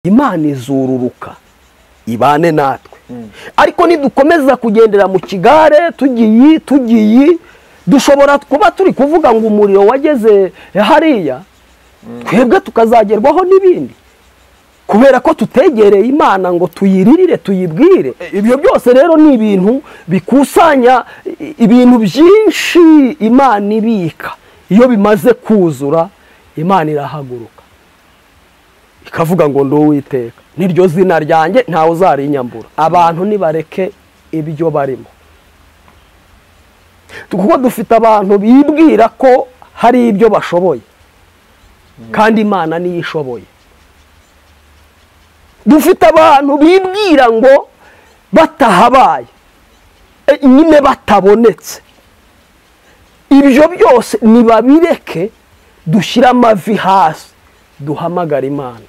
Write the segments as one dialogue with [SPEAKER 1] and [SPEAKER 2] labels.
[SPEAKER 1] Imana izururuka ibane natwe ariko nidukomeza kugendera mu kigare tugiye dushobora kuba turi kuvuga ngo umuriro wageze hariya twebwe tukazagerwaho n'ibindi kubera ko tutegereye Imana ngo tuyiririre tuyibwire. Ibyo byose rero ni ibintu bikusanya ibintu byinshi Imana ibika. Iyo bimaze kuzura Imana irahaguruka ikavuga ngo ndo Uwiteka niryo zina ryanjye ntawe uzarinyambura. Abantu nibareke ibyo barimo, kuko dufite abantu bibwira ko hari ibyo bashoboye kandi Imana niyo ishoboye. Dufite abantu bibwira ngo batahabaye nyine batabonetse. Ibyo byose nibabireke dushyira amavi hasi duhamagara Imana.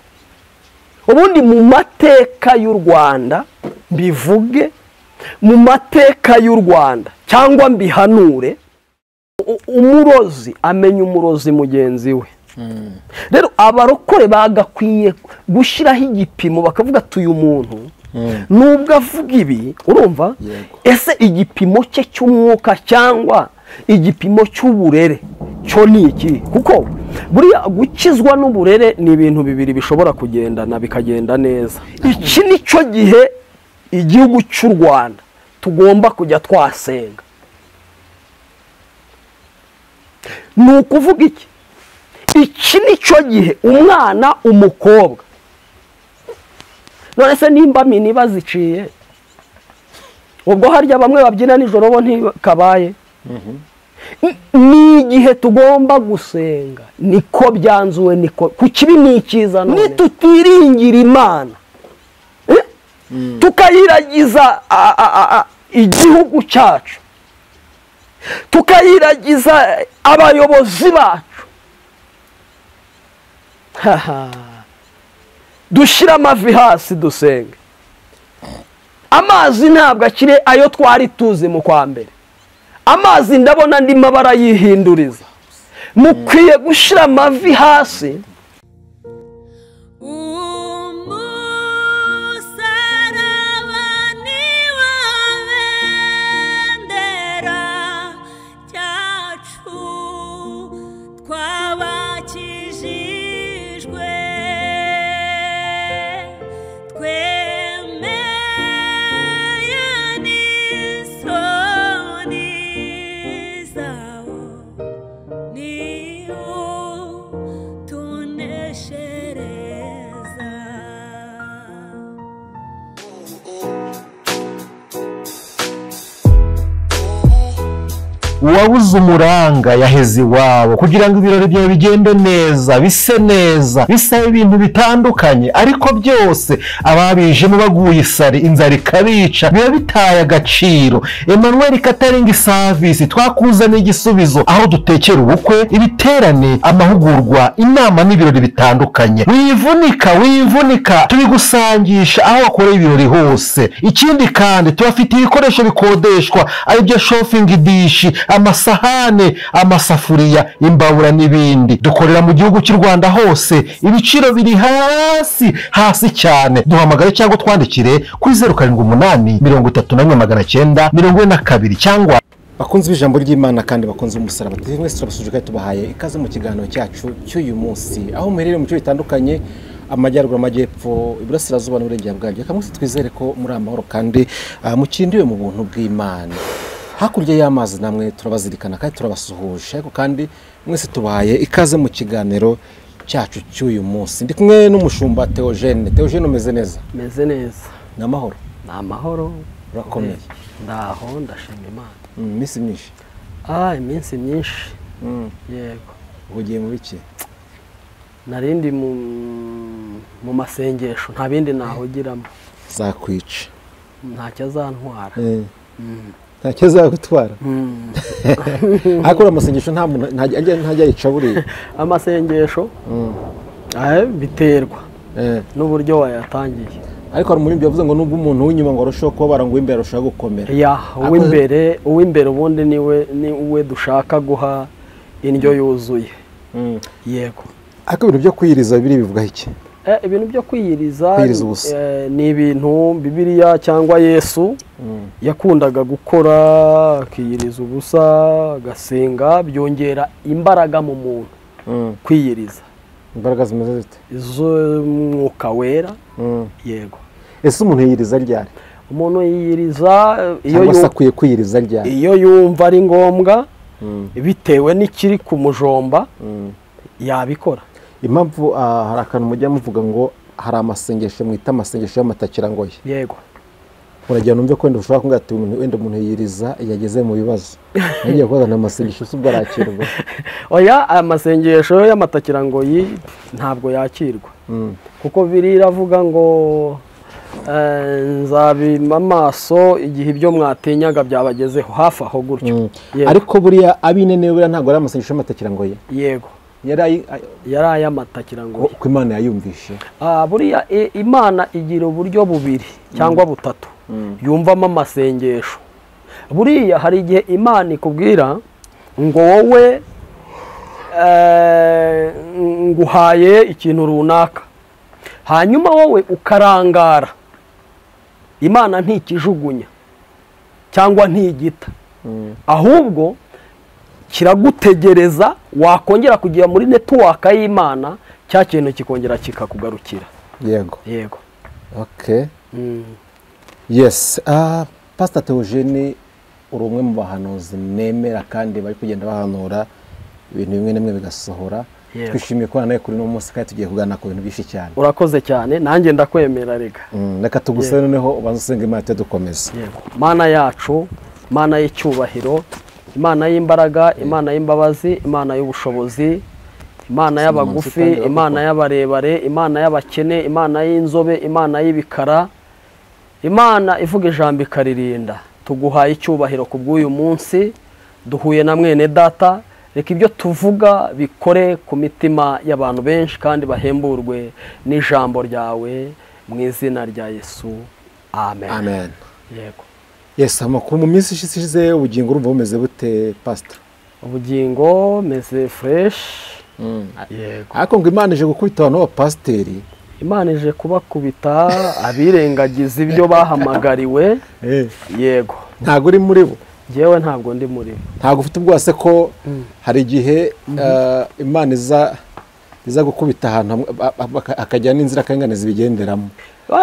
[SPEAKER 1] Ubundi mu mateka y'u Rwanda mbivuge, mu mateka y'u Rwanda cyangwa mbihanure, umurozi amenya umurozi mugenzi we. Rero abarokore bagakwiye gushyiraho igipimo bakavuga ati uyu muntu nubwo avuga ibi urumva ese igipimo cye cy'umwuka cyangwa igipimo cy'uburere cyo ni iki? Kuko buriya gukizwa n'uburere ni ibintu bibiri bishobora kugendana bikagenda neza. Iki ni cyo gihe igihugu cy'u Rwanda tugomba kujya twasenga. Ni ukuvuga iki? Iki ni cyo gihe umwana umukobwa, none se nimba mini baziciye ubwo harya bamwe babyina nijoro bo ntikabaye. Ni igihe tugomba gusenga, niko byanzuwe, niko ku kibi ni icyiza. None nitutiringira Imana tukayiragiza igihugu cyacu, tukayiragiza abayobozi bacu, dushyira amavi hasi dusenge. Amazi ntabwo akiri ayo twari tuzi mu kwa mbere. Amazi ndabona andi mabara yihinduriza. Mukwiye gushyira amavi hasi.
[SPEAKER 2] Uwabuze umuranga yaheze iwabo kugira ngo ibirori byawe bigende neza, bise neza, bisabe ibintu bitandukanye, ariko byose ababijemo baguye isari, inzara ikabica, biba bitaye agaciro. Emmanuel Catering Service twakuzaniye igisubizo, aho dutekera ubukwe, ibiterane, amahugurwa, inama n'ibirori bitandukanye. Wivunika tubigusangisha aho wakoreye ibirori hose. Ikindi kandi tubafite ibikoresho bikodeshwa, ari byo shopping dish, amasahane, amasafuriya, imbabura n'ibindi. Dukorera mu gihugu cy'u Rwanda hose, ibiciro biri hasi cyane. Duhamagare cyangwa twandikire kuri 078 31 cyangwa bakunze bijambo ry'Imana kandi bakunze umusaraba. Mwese turabasuje kandi tubahaye ikaze mu kiganiro cyacu cy'uyu munsi, aho muherereye mu cyo bitandukanye, amajyaruguru, amajyepfo, iburasirazuba n'uburengera bwabyo. Kamwe twizere ko muri amahoro kandi mukindiwe mu buntu bw'Imana. Hakurya y'amazi namwe turabazirikana kandi turabasuhuje, ariko kandi mwese tubahaye ikaze mu kiganiro cyacu cy'uyu munsi. Ndi kumwe n'umushumba Theogene. Theogene umeze neza?
[SPEAKER 1] Meze neza.
[SPEAKER 2] Namahoro?
[SPEAKER 1] Namahoro.
[SPEAKER 2] Urakomeye?
[SPEAKER 1] Ndaho ndashima Imana.
[SPEAKER 2] Iminsi myinshi?
[SPEAKER 1] Iminsi myinshi. Yego.
[SPEAKER 2] Ugiye mu biki?
[SPEAKER 1] Narindi mu masengesho, nta bindi nahugiramo.
[SPEAKER 2] Zakwica?
[SPEAKER 1] Ntacyo azantwara.
[SPEAKER 2] Ntacyo azagutwara? Akora amasengesho ntajya yica buriya. Amasengesho
[SPEAKER 1] biterwa n'uburyo wayatangiye.
[SPEAKER 2] Ariko hari umuririmbyi yavuze ngo nubwo umuntu w'inyuma ngo arushaho kubabara ngo uw'imbere arushaho gukomera.
[SPEAKER 1] Uw'imbere ubundi niwe dushaka guha indyo yuzuye. Yego.
[SPEAKER 2] Ariko ibintu byo kwiyiriza biri bivuga iki?
[SPEAKER 1] ibintu byo kwiyiriza
[SPEAKER 2] Kwiyiriza ubusa.
[SPEAKER 1] ni ibintu Bibiliya cyangwa Yesu yakundaga gukora, akiyiriza ubusa, agasenga, byongera imbaraga mu muntu. Kwiyiriza
[SPEAKER 2] imbaraga zimeze zite?
[SPEAKER 1] iz'umwuka wera. Yego.
[SPEAKER 2] Ese umuntu yiyiriza ryari?
[SPEAKER 1] Umuntu yiyiriza
[SPEAKER 2] cyangwa se akwiye kwiyiriza ryari?
[SPEAKER 1] iyo yumva ari ngombwa bitewe n'ikiri ku mujomba yabikora.
[SPEAKER 2] Impamvu hari akantu mujya muvuga ngo hari amasengesho mwita amasengesho y'amatakirangoye.
[SPEAKER 1] Yego.
[SPEAKER 2] Uragira numve ko ushobora kuvuga ati wenda umuntu yiyiriza yageze mu bibazo. Ngiye kuzana amasengesho subwo arakirwa.
[SPEAKER 1] Oya, amasengesho y'amatakirangoyi ntabwo yakirwa. Kuko biri iravuga ngo nzabima amaso igihe ibyo mwatenyaga byabagezeho hafi aho gutyo.
[SPEAKER 2] Ariko buriya abinenewe buriya ntabwo ari amasengesho y'amatakirangoye.
[SPEAKER 1] Yego.
[SPEAKER 2] Yari
[SPEAKER 1] ay'amatakirangoye.
[SPEAKER 2] Ko Imana yayumvishe.
[SPEAKER 1] Buriya Imana igira uburyo bubiri cyangwa butatu yumvamo amasengesho. Buriya hari igihe Imana ikubwira ngo wowe nguhaye ikintu runaka, hanyuma wowe ukarangara. Imana ntikijugunya cyangwa ntigita, ahubwo kiragutegereza, wakongera kujya muri network y'Imana, cya kintu kikongera kikakugarukira.
[SPEAKER 2] Yego.
[SPEAKER 1] Yego.
[SPEAKER 2] Okay. Yes. Pastor Theogene uri umwe mu bahanuzi nemera kandi bari kugenda bahanura ibintu bimwe n'imwe bigasohora. Twishimiye ko nawe kuri no munsi kandi tugiye kugana ku bintu byinshi cyane.
[SPEAKER 1] Urakoze cyane, nanjye ndakwemera rega.
[SPEAKER 2] Reka tugusaba noneho ubanze usenga Imana dukomeza.
[SPEAKER 1] Yego. Mana yacu, Mana y'icyubahiro, Imana y'imbaraga, Imana y'imbabazi, Imana y'ubushobozi, Imana y'abagufi, Imana y'abarebare, Imana y'abakene, Imana y'inzobe, Imana y'ibikara, Imana ivuga ijambo ikaririnda. Tuguhaye icyubahiro ku bw'uyu munsi, duhuye na mwene data. Reka ibyo tuvuga bikore ku mitima y'abantu benshi kandi bahemburwe n'ijambo ryawe mu izina rya Yesu. Amen.
[SPEAKER 2] Amen.
[SPEAKER 1] Yego.
[SPEAKER 2] Yes, amakuru mu minsi ishize ubugingo urumva bumeze bute Pastor?
[SPEAKER 1] Ubugingo meze fresh. Yego.
[SPEAKER 2] Ariko ngo Imana ije gukubita abantu b'abapasteri.
[SPEAKER 1] Imana ije kubakubita abirengagiza ibyo bahamagariwe. Yego.
[SPEAKER 2] Ntago uri muri bo?
[SPEAKER 1] Jewe ntabwo ndi muri bo.
[SPEAKER 2] Ntago ufite ubwase ko hari igihe Imana iza gukubita ahantu akajya n'inzira kanganiza bigenderamo.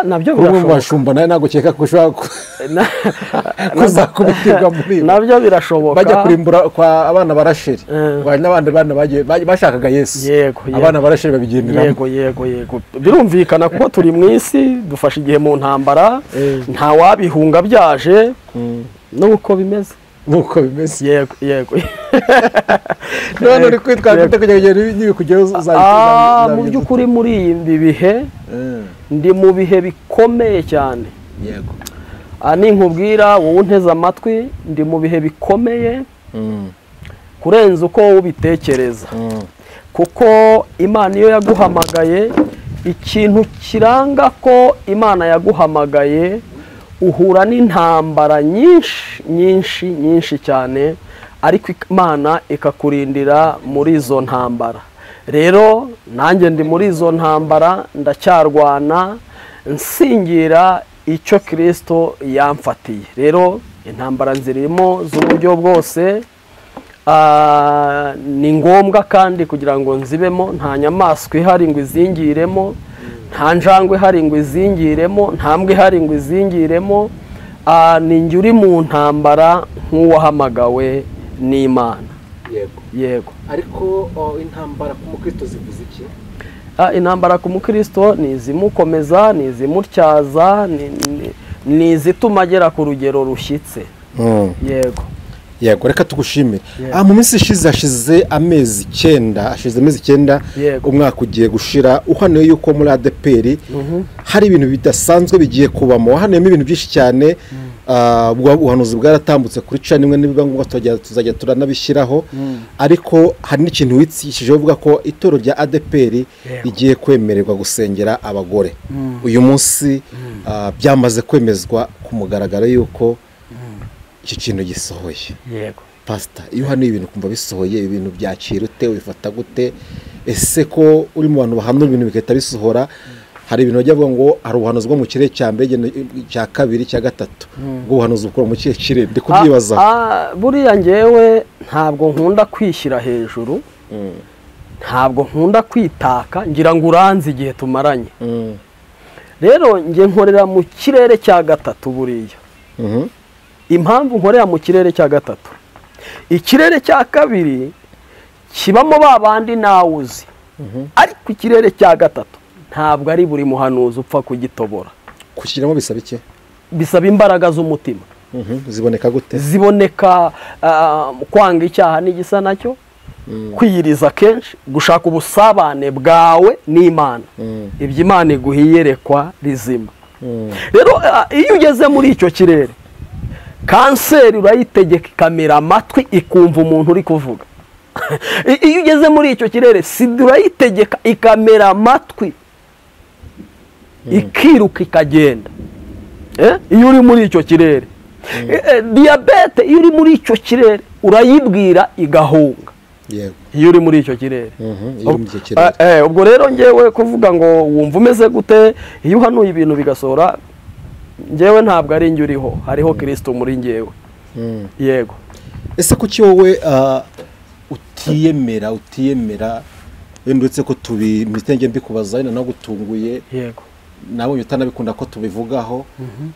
[SPEAKER 1] Nabyo birashoboka.
[SPEAKER 2] Bashumba nawe nagukeka ko ushobora kuzakubitirwa muri bo.
[SPEAKER 1] Nabyo birashoboka.
[SPEAKER 2] Bajya kurimbura kwa abana barasheri. N'abandi bana bashakaga Yesu.
[SPEAKER 1] Yego.
[SPEAKER 2] Abana barasheri babigenderamo.
[SPEAKER 1] Yego. Birumvikana kuko turi mu isi, dufashe igihe mu ntambara, nta wabihunga byaje. Nuko bimeze. Yego.
[SPEAKER 2] None uri kwitwara kugira n'ibikugeraho uzabikora.
[SPEAKER 1] Mu by'ukuri muri ibi bihe ndi mu bihe bikomeye cyane.
[SPEAKER 2] Yego.
[SPEAKER 1] Ninkubwira wowe unteze amatwi, ndi mu bihe bikomeye kurenza uko wowe ubitekereza. Kuko Imana iyo yaguhamagaye, ikintu kiranga ko Imana yaguhamagaye, uhura n'intambara nyinshi cyane, ariko Imana ikakurindira muri izo ntambara. Rero nanjye ndi muri izo ntambara, ndacyarwana nsingira icyo Kristo yamfatiye. Rero intambara nzirimo z'uburyo bwose, ni ngombwa kandi kugira ngo nzibemo. Nta nyamaswa ihari ngo izingiremo, nta njangwe ihari ngo izingiremo, nta mbwa ihari ngo izingiremo. Ni njye uri mu ntambara nk'uwahamagawe n'Imana. Yego.
[SPEAKER 2] Ariko intambara ku mukristo zivuze iki?
[SPEAKER 1] Intambara ku mukristo ni izimukomeza, ni izimutyaza, ni izituma agera ku rugero rushyitse.
[SPEAKER 2] Yego, reka tugushimire. Mu minsi ishize hashize amezi 9 umwaka ugiye gushira, uhanuye yuko muri ADPR hari ibintu bidasanzwe bigiye kubamo. Wahanuyemo ibintu byinshi cyane. Ubuhanuzi bwaratambutse kuri cana imwe nibiba ngombwa tuzajya turanabishyiraho. Ariko hari n'ikintu witsishije uvuga ko itoro rya ADPR rigiye kwemererwa gusengera abagore. Uyu munsi byamaze kwemezwa ku mugaragaro yuko icyo kintu gisohoye.
[SPEAKER 1] Yego.
[SPEAKER 2] Pastor, iyo hano ibintu kumva bisohoye, ibintu byakira ute, ubifata gute?
[SPEAKER 3] ese ko uri mu bantu bahanura ibintu bigahita bisohora, hari ibintu bajya bavuga ngo hari ubuhanuzi bwo mu kirere cya mbere cya kabiri cya gatatu, ubwo buhanuzi bukora mu kihe kirere? ndi kubyibaza.
[SPEAKER 1] Buriya ngewe ntabwo nkunda kwishyira hejuru, ntabwo nkunda kwitaka, ngira ngo uranze igihe tumaranye. Rero nge nkorera mu kirere cya gatatu buriya. Impamvu nkorera mu kirere cya gatatu, ikirere cya kabiri kibamo babandi nawe uzi, ariko ikirere cya gatatu ntabwo ari buri muhanuzi upfa kugitobora.
[SPEAKER 3] Kushyiramo bisaba iki?
[SPEAKER 1] Bisaba imbaraga z'umutima.
[SPEAKER 3] Ziboneka gute?
[SPEAKER 1] Ziboneka kwanga icyaha n'igisa nacyo, kwiyiriza kenshi, gushaka ubusabane bwawe n'Imana, ibyo Imana iguhiyerekwa rizima. Rero iyo ugeze muri icyo kirere, kanseri urayitegeka ikamera amatwi ikumva umuntu uri kuvuga. Iyo ugeze muri icyo kirere, sida urayitegeka ikamera amatwi ikiruka ikagenda. Iyo uri muri icyo kirere, diyabete iyo uri muri icyo kirere urayibwira igahunga. Iyo uri muri icyo kirere. Ubwo rero ngewe kuvuga ngo wumva umeze gute iyo uhanuye ibintu bigasohora, ngewe ntabwo ari njye uriho, hariho Kristo muri ngewe. Yego.
[SPEAKER 3] Ese kuki wowe utiyemera wenda uretse ko mitenge mbikubaza no gutunguye,
[SPEAKER 1] yego,
[SPEAKER 3] nawe utanabikunda ko tubivugaho,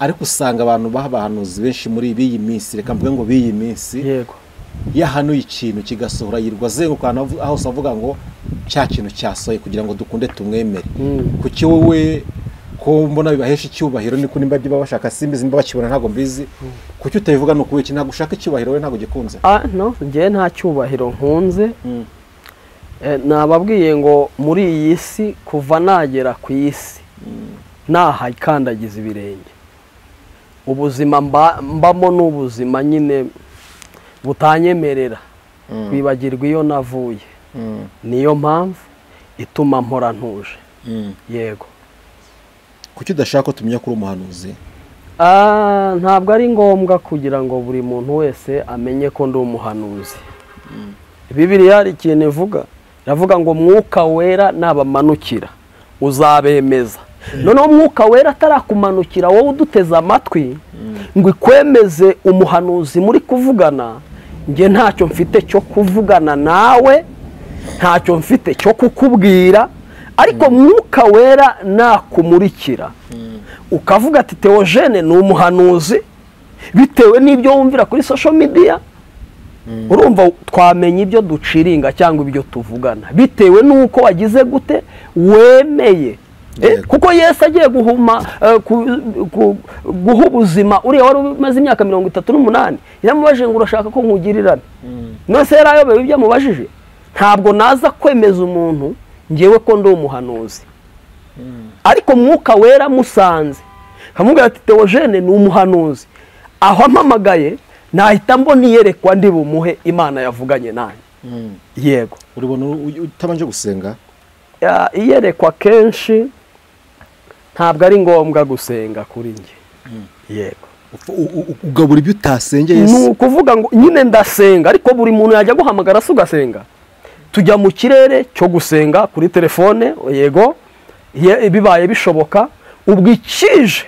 [SPEAKER 3] ariko usanga abantu bahanuzi benshi muri iyi minsi, reka mvuge ngo biyi minsi,
[SPEAKER 1] yego,
[SPEAKER 3] yahanuye ikintu kigasohora yirwa zengukana aho usavuga ngo cya kintu cyasoye kugira ngo dukunde tumwemere. Kuki wowe ko mbona bibahesha icyubahiro, niko nimba byo bashaka simbizi nimba bakibona ntago mbizi, kuki utabivuga no kubiki ntago ushaka icyubahiro we ntago gikunze?
[SPEAKER 1] No, ngiye nta cyubahiro nkunze. Nababwiye ngo muri iyi si kuva nagera ku isi nahakandagiza ibirenge, ubuzima mbamo n'ubuzima nyine butanyemerera kwibagirwa iyo navuye. Niyo mpamvu ituma mpora ntuje. Yego.
[SPEAKER 3] Kuki udashaka ko tumenya kuri umuhanuzi?
[SPEAKER 1] Ntabwo ari ngombwa kugira ngo buri muntu wese amenye ko ndi umuhanuzi. Bibiliya hari ikintu ivuga, iravuga ngo Mwuka Wera nabamanukira uzabemeza. Noneho Mwuka Wera atarakumanukira wowe uduteze amatwi ngo ikwemeze umuhanuzi muri kuvugana, nge ntacyo mfite cyo kuvugana nawe, ntacyo mfite cyo kukubwira. Ariko Mwuka Wera nakumurikira ukavuga ati Theogene ni umuhanuzi, bitewe n'ibyo wumvira kuri social media, urumva twamenye ibyo duciringa cyangwa ibyo tuvugana bitewe n'uko wagize gute wemeye. Kuko Yesu agiye guha ubuzima uriya wari umaze imyaka 38, yamubaje ngo urashaka ko nkugirirana? Nose yarayobewe ibyo amubajije. Ntabwo naza kwemeza umuntu ngewe ko ndi umuhanuzi. Ariko Mwuka Wera musanze kamubwira ati Theogene ni umuhanuzi, aho ampamagaye nahita mbona iyerekwa ndi bumuhe Imana yavuganye nanjye. Yego.
[SPEAKER 3] Uribona utabanje gusenga?
[SPEAKER 1] Iyerekwa kenshi ntabwo ari ngombwa gusenga kuri nge. Yego.
[SPEAKER 3] Ugabura ibyo utasengeye?
[SPEAKER 1] Ni ukuvuga ngo nyine ndasenga, ariko buri muntu yajya guhamagara se ugasenga. Tujya mu kirere cyo gusenga kuri telefone. Yego. Bibaye bishoboka, ubwikije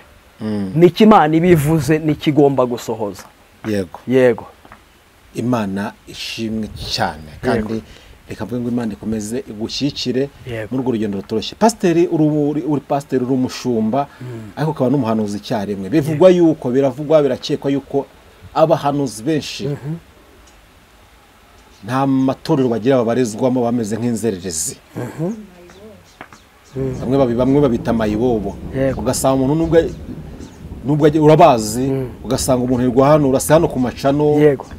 [SPEAKER 1] n'ikimana ibivuze nikigomba gusohoza.
[SPEAKER 3] Yego.
[SPEAKER 1] Yego.
[SPEAKER 3] Imana ishimwe cyane kandi reka mvuge ngo Imana ikomeze igushyikire muri urwo rugendo rutoroshye. Pasiteri uri pasiteri, uri umushumba, ariko ukaba n'umuhanuzi icyarimwe. Bivugwa yuko birakekwa yuko abahanuzi benshi nta matorero bagira babarizwamo, bameze nk'inzererezi. Bamwe babita mayibobo. Ugasanga umuntu nubwo urabazi, ugasanga umuntu irwahanura se hano ku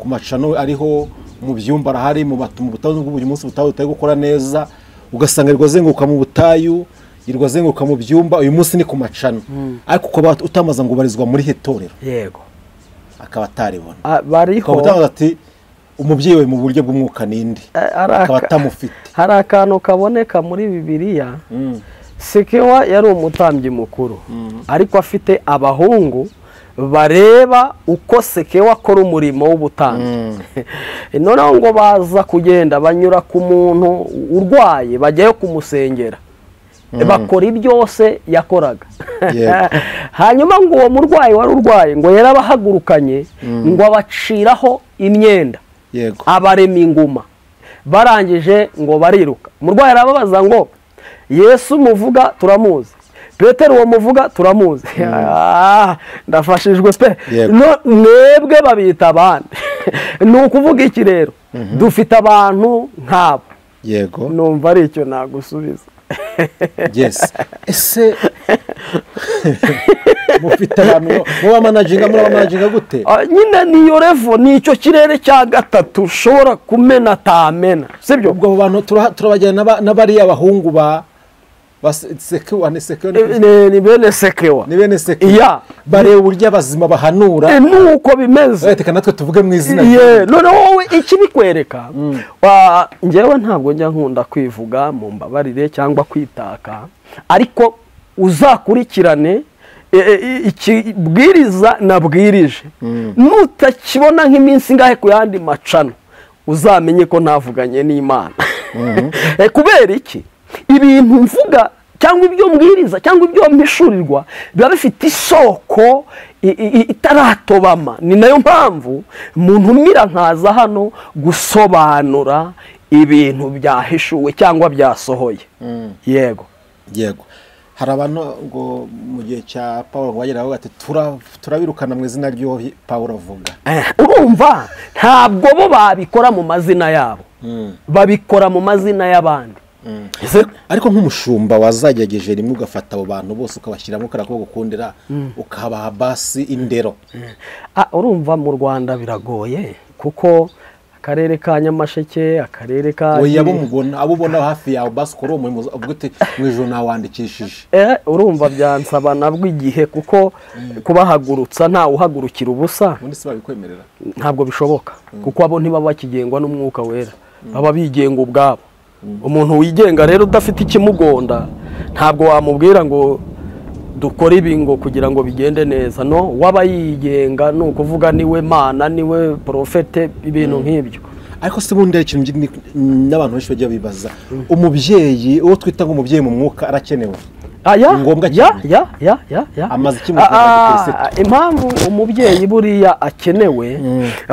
[SPEAKER 3] macano ariho mu byumba arahari mu butayu bw'uyu munsi butayu gukora neza, ugasanga irwazenguruka mu butayu, irwazenguruka mu byumba, uyu munsi ni ku macano. Ariko uko utamaza ngo barizwa muri hetorero.
[SPEAKER 1] Yego.
[SPEAKER 3] Akaba ataribona.
[SPEAKER 1] Bariho.
[SPEAKER 3] Ukaba ati umubyeyi we mu buryo bw'umwuka nindi, akaba atamufite.
[SPEAKER 1] Hari akantu kaboneka muri Bibiliya. Sekewa yari umutambyi mukuru, ariko afite abahungu bareba uko Sekewa akora umurimo w'ubutambyi. Noneho ngo baza kugenda banyura ku muntu urwaye bajyayo kumusengera, bakora ibyose yakoraga. Hanyuma ngo uwo murwayi wari urwaye ngo yarabahagurukanye ngo abaciraho imyenda, abarema inguma, barangije ngo bariruka. Umurwayi arababaza ngo Yesu muvuga turamuzi, Petero uwo muvuga turamuzi. Ndafashijwe pe. Mwebwe babita abandi. Ni ukuvuga iki rero? Dufite abantu nk'abo.
[SPEAKER 3] Yego.
[SPEAKER 1] Numva ari icyo nagusubiza.
[SPEAKER 3] Yes. Ese mufite abantu muba managinga gute?
[SPEAKER 1] Nyine niyo revo, nicyo kirere cya gatatu ushobora kumena atamena, sibyo?
[SPEAKER 3] Ubwo bantu turabajyana n'abari abahungu ba Sekewa,
[SPEAKER 1] ni bene Sekewa.
[SPEAKER 3] Iya, bareba uburyo abazima bahanura.
[SPEAKER 1] Nuko bimeze.
[SPEAKER 3] Reka natwe tuvuge mu izina.
[SPEAKER 1] None wowe iki bikwereka, njyewe ntabwo njya nkunda kwivuga mu mbabarire cyangwa kwitaka, ariko uzakurikirane ikibwiriza nabwirije, nutakibona nk'iminsi ngahe ku yandi macano, uzamenye ko navuganye n'Imana. Kubera iki? Ibintu mvuga cyangwa ibyo mbwiriza cyangwa ibyo mpishurirwa biba bifite isoko itaratobama. Ni nayo mpamvu umuntu umira nkaza hano gusobanura ibintu byahishuwe cyangwa byasohoye. Yego.
[SPEAKER 3] Hari abantu ngo mu gihe cya Pawulo bageraho ati turabirukana mu izina ry'uwo Pawulo avuga.
[SPEAKER 1] Urumva ntabwo bo babikora mu mazina yabo, babikora mu mazina y'abandi.
[SPEAKER 3] Ariko nk'umushumba wazagerageje rimwe ugafata abo bantu bose ukabashyiramo ko gukundira ukabaha basi indero.
[SPEAKER 1] Urumva mu Rwanda biragoye kuko akarere ka Nyamasheke, akarere ka
[SPEAKER 3] abo ubona hafi yawe basi kuri uwo uvuga uti mu ijoro nawandikishije.
[SPEAKER 1] Urumva byansaba nabwo igihe kuko kubahagurutsa nta uhagurukira ubusa.
[SPEAKER 3] Ubundi si babikwemerera?
[SPEAKER 1] Ntabwo bishoboka kuko abo ntibaba bakigengwa n'umwuka wera, baba bigenga ubwabo. Umuntu wigenga rero udafite ikimugonda ntabwo wamubwira ngo dukora ibi ngo kugira ngo bigende neza. No, waba yigenga ni ukuvuga niwe Mana, niwe profete, ibintu nk'ibyo.
[SPEAKER 3] Ariko se bundi ikintu n'abantu benshi bajya bibaza, umubyeyi uwo twita ngo umubyeyi mu mwuka arakenewe? Ngombwa cyane. Amaze iki mu
[SPEAKER 1] impamvu umubyeyi buriya akenewe,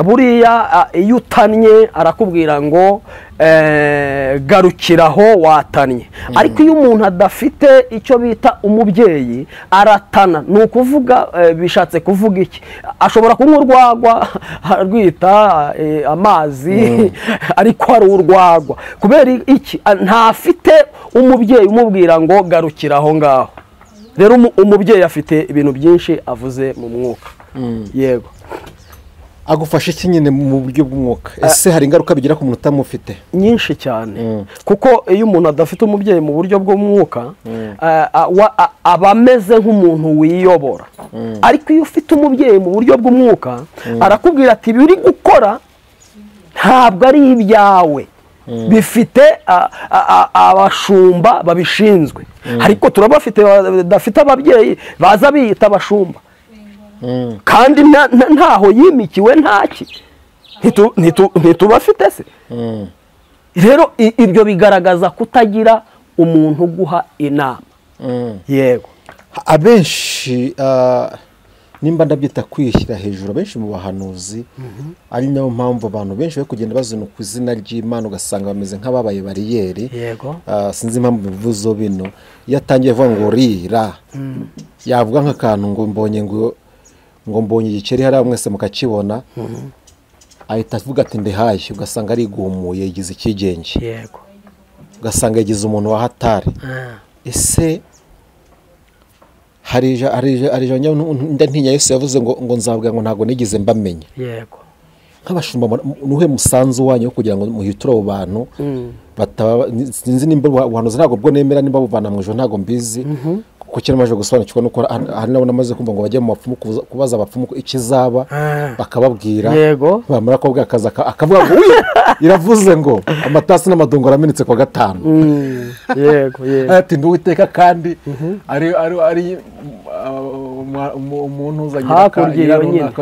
[SPEAKER 1] buriya iyo utannye arakubwira ngo garukiraho watannye. Ariko iyo umuntu adafite icyo bita umubyeyi aratana. Ni ukuvuga bishatse kuvuga iki? Ashobora kunywa urwagwa rwita amazi ariko ari urwagwa. Kubera iki? Ntafite umubyeyi umubwira ngo garukiraho ngaho. Rero umubyeyi afite ibintu byinshi avuze mu mwuka. Yego.
[SPEAKER 3] Agufasha iki nyine mu buryo bw'umwuka? Ese hari ingaruka bigira ku muntu utamufite?
[SPEAKER 1] Nyinshi cyane. Kuko iyo umuntu adafite umubyeyi mu buryo bw'umwuka aba ameze nk'umuntu wiyobora. Ariko iyo ufite umubyeyi mu buryo bw'umwuka arakubwira ati ibi uri gukora ntabwo ari ibyawe, bifite abashumba babishinzwe. Ariko turabafite badafite ababyeyi baza biyita abashumba, kandi ntaho yimikiwe ntaki, ntitubafite se. Rero ibyo bigaragaza kutagira umuntu uguha inama. Yego.
[SPEAKER 3] Abenshi nimba ndabyita kwishyira hejuru, abenshi mu bahanuzi ari nayo mpamvu abantu benshi bari kugenda bazana ku izina ry'Imana ugasanga bameze nk'ababaye bariyeri.
[SPEAKER 1] Yego.
[SPEAKER 3] Sinzi impamvu bivuzo bino. Iyo atangiye avuga ngo rira, yavuga nk'akantu ngo mbonye igiceri hariya mwese mukakibona, ahita avuga ati ndihaye, ugasanga arigumuye yigize ikigenge.
[SPEAKER 1] Yego.
[SPEAKER 3] Ugasanga yagize umuntu wa hatari. Ese hari ntinya Yesu yavuze ngo nzabwira ngo ntabwo nigeze mbamenye.
[SPEAKER 1] Yego.
[SPEAKER 3] Nk'abashumba nuhe musanzu wanyu kugira ngo muhiture abo bantu sinzi nimba ubuhanuzi ntabwo bwo nemera, nimba buvana mu ijoro ntabwo mbizi, kuko kera maje gusobanukirwa nuko hari nabo namaze kumva ngo bajye mu bapfumu kubaza abapfumu ikizaba bakababwira bamara ko bwakaza akavuga ngo iravuze ngo amatasi n'amadongo aramenetse kwa gatanu.
[SPEAKER 1] Yego
[SPEAKER 3] ati nduwiteka kandi ari umuntu uzagera ka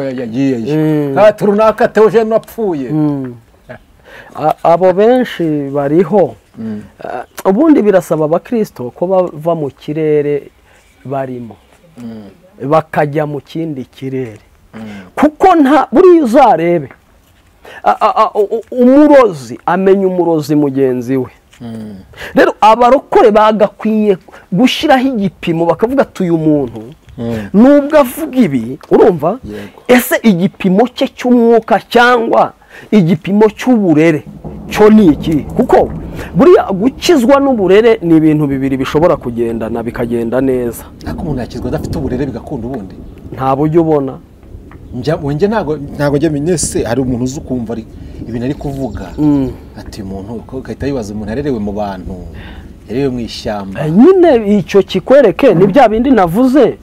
[SPEAKER 3] yagiye ati runaka Theogene wapfuye.
[SPEAKER 1] Abo benshi bariho. Ubundi birasaba abakristo ko bava mu kirere barimo bakajya mu kindi kirere, kuko nta buriya uzarebe umurozi amenya umurozi mugenzi we. Rero abarokore bagakwiye gushyiraho igipimo bakavuga ati uyu muntu nubwo avuga ibi, urumva ese igipimo cye cy'umwuka cyangwa igipimo cy'uburere cyo ni iki? Kuko buriya gukizwa n'uburere ni ibintu bibiri bishobora kugendana bikagenda neza.
[SPEAKER 3] Ariko umuntu yakizwa adafite uburere bigakunda ubundi
[SPEAKER 1] nta buryo ubona.
[SPEAKER 3] Njye ntago njye menye se hari umuntu uzi ukumva ibintu ari kuvuga ati umuntu ukahita yibaza umuntu yarerewe mu bantu, yarerewe mu ishyamba.
[SPEAKER 1] Nyine icyo kikwereke ni bya bindi navuze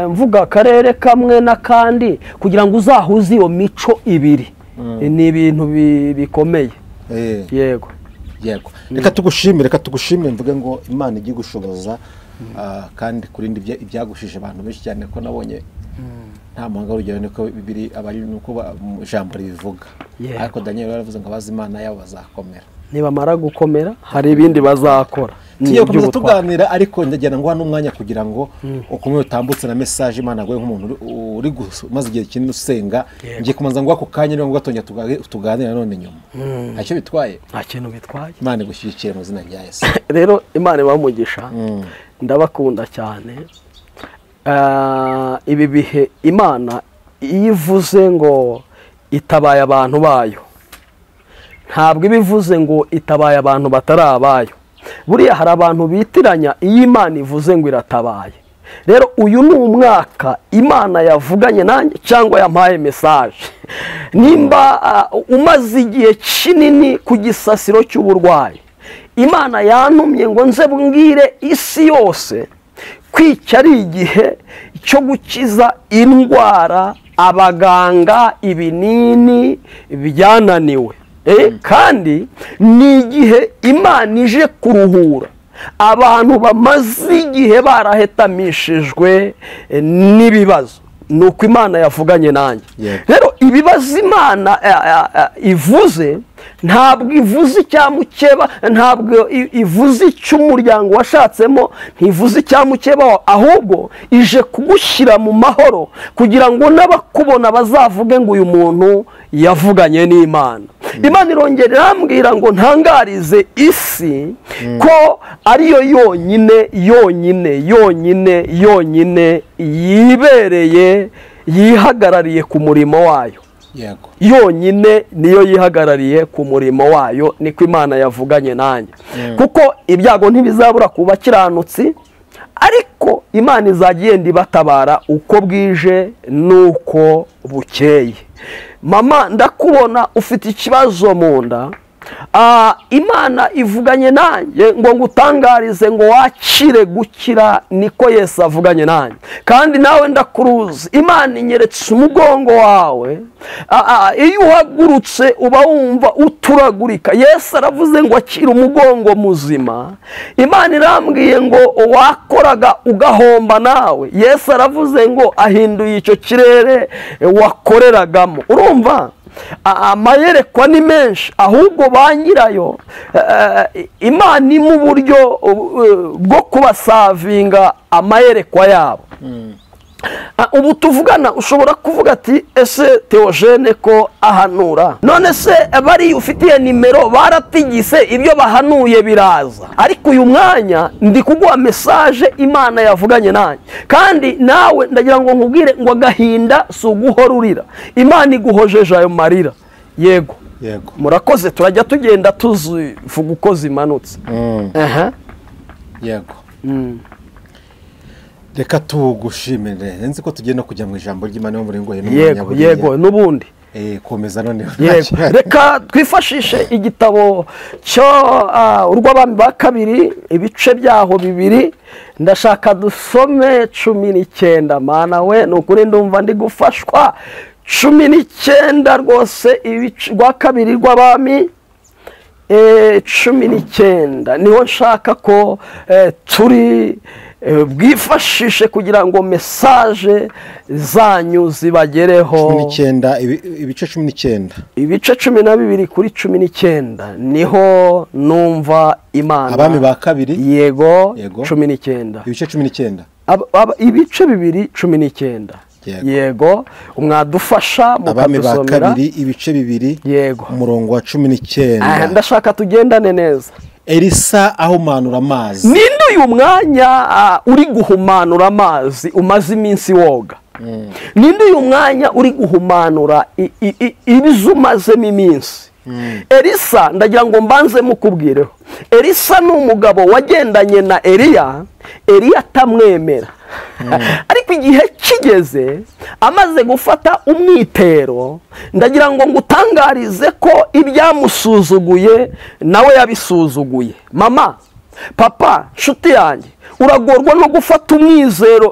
[SPEAKER 1] mvuga akarere kamwe n'akandi kugira ngo uzahuze iyo mico ibiri. Ni ibintu bikomeye. Yego
[SPEAKER 3] reka tugushimire mvuge ngo Imana ijye gushoboza kandi kurindi ibyagushije abantu benshi cyane ko nabonye nta muhanga urugero niko bibiri abari nuko ijambo rivuga. Ariko Daniel yaravuze ngo abazi Imana yabo bazakomera,
[SPEAKER 1] nibamara gukomera hari ibindi bazakora.
[SPEAKER 3] Tugiye kuza tuganira ariko ndagenda ngo hano umwanya kugira ngo ukomeye utambutse na message Imana gwe nk'umuntu uri maze igihe kinini usenga. Ngiye kumanza ngo ako kanya niyo ngo gatongera tuganira none nyuma. Ntacyo bitwaye,
[SPEAKER 1] nta kintu bitwaye.
[SPEAKER 3] Imana igushyigikire mu zina rya Yesu.
[SPEAKER 1] Rero Imana ibamugisha, ndabakunda cyane. Ibi bihe Imana ivuze ngo itabaye abantu bayo, ntabwo ibivuze ngo itabaye abantu batari abayo. Buriya hari abantu bitiranya iyo Imana ivuze ngo iratabaye. Rero uyu ni umwaka Imana yavuganye nanjye cyangwa yampaye message. Nimba umaze igihe kinini ku gisasiro cy'uburwayi, Imana yantumye ngo nze bwire isi yose kwica ari igihe cyo gukiza indwara abaganga ibinini byananiwe. Kandi ni igihe Imana ije kuruhura abantu bamaze igihe barahetamishijwe n'ibibazo. Nuko Imana yavuganye nanjye. Rero ibibazo Imana ivuze ntabwo ivuze icyamukeba, ntabwo ivuze icy'umuryango washatsemo, ntivuze icyamukeba, ahubwo ije kugushyira mu mahoro kugira ngo n'abakubona bazavuge ngo uyu muntu yavuganye n'Imana. Imana irongera irambwira ngo ntangarize isi ko ariyo yonyine yibereye yihagarariye ku murimo wayo. Yonyine niyo yihagarariye ku murimo wayo, niko Imana yavuganye nanjye. Kuko ibyago ntibizabura ku bakiranutsi, ariko Imana izagenda ibatabara uko bwije nuko bukeye. Mama, ndakubona ufite ikibazo mu nda. Imana ivuganye nanjye ngo ngutangarize ngo wakire gukira, niko Yesu avuganye nanjye. Kandi nawe ndakuruzi, Imana inyeretse umugongo wawe. Iyo uhagurutse uba wumva uturagurika. Yesu aravuze ngo akira umugongo muzima. Imana irambwiye ngo wakoraga ugahomba nawe, Yesu aravuze ngo ahinduye icyo kirere wakoreragamo. Urumva amayerekwa ni menshi, ahubwo ba nyirayo Imana mu buryo bwo kubasavinga amayerekwa yabo. Ubu tuvugana ushobora kuvuga ati ese Theogene ko ahanura, none se bari ufitiye nimero baratigise ibyo bahanuye biraza. Ariko uyu mwanya ndi kuguha message Imana yavuganye nanjye, kandi nawe ndagira ngo nkubwire ngo agahinda si uguhora urira, Imana iguhojeje ayo marira. Yego murakoze, turajya tugenda tuzivuga uko zimanutse.
[SPEAKER 3] Yego reka tugushimire, nzi ko tugenda kujya mu ijambo ry'Imana yo muri ngo
[SPEAKER 1] yego n'ubundi
[SPEAKER 3] komeza noneho.
[SPEAKER 1] Reka twifashishe igitabo cyo urw'abami ba kabiri ibice byaho 2 ndashaka dusome 19 mana we nukuri ndumva ndi gufashwa 19 rwose rwa kabiri rw'abami 19 niho nshaka ko turi bwifashishe kugira ngo message zanyu zibagereho.
[SPEAKER 3] 19 ibice 19
[SPEAKER 1] ibice 12 kuri 19 niho numva Imana.
[SPEAKER 3] Abami ba kabiri
[SPEAKER 1] yego 19
[SPEAKER 3] ibice 19
[SPEAKER 1] ibice 2 19 yego umwadufasha
[SPEAKER 3] Abami ba kabiri ibice 2
[SPEAKER 1] yego
[SPEAKER 3] umurongo wa 19
[SPEAKER 1] ndashaka tugendane neza.
[SPEAKER 3] Elisa ahumanura amazi.
[SPEAKER 1] Ninde uyu mwanya uri guhumanura amazi umaze iminsi woga? Ninde uyu mwanya uri guhumanura ibizumazemo iminsi? Elisa ndagira ngo mbanze mukubwireho. Elisa ni umugabo wagendanye na Eliya atamwemera. Ariko igihe kigeze amaze gufata umwitero ndagira ngo ngutangarize ko ibyamusuzuguye nawe yabisuzuguye. Mama, papa, nshuti yanjye, uragorwa no gufata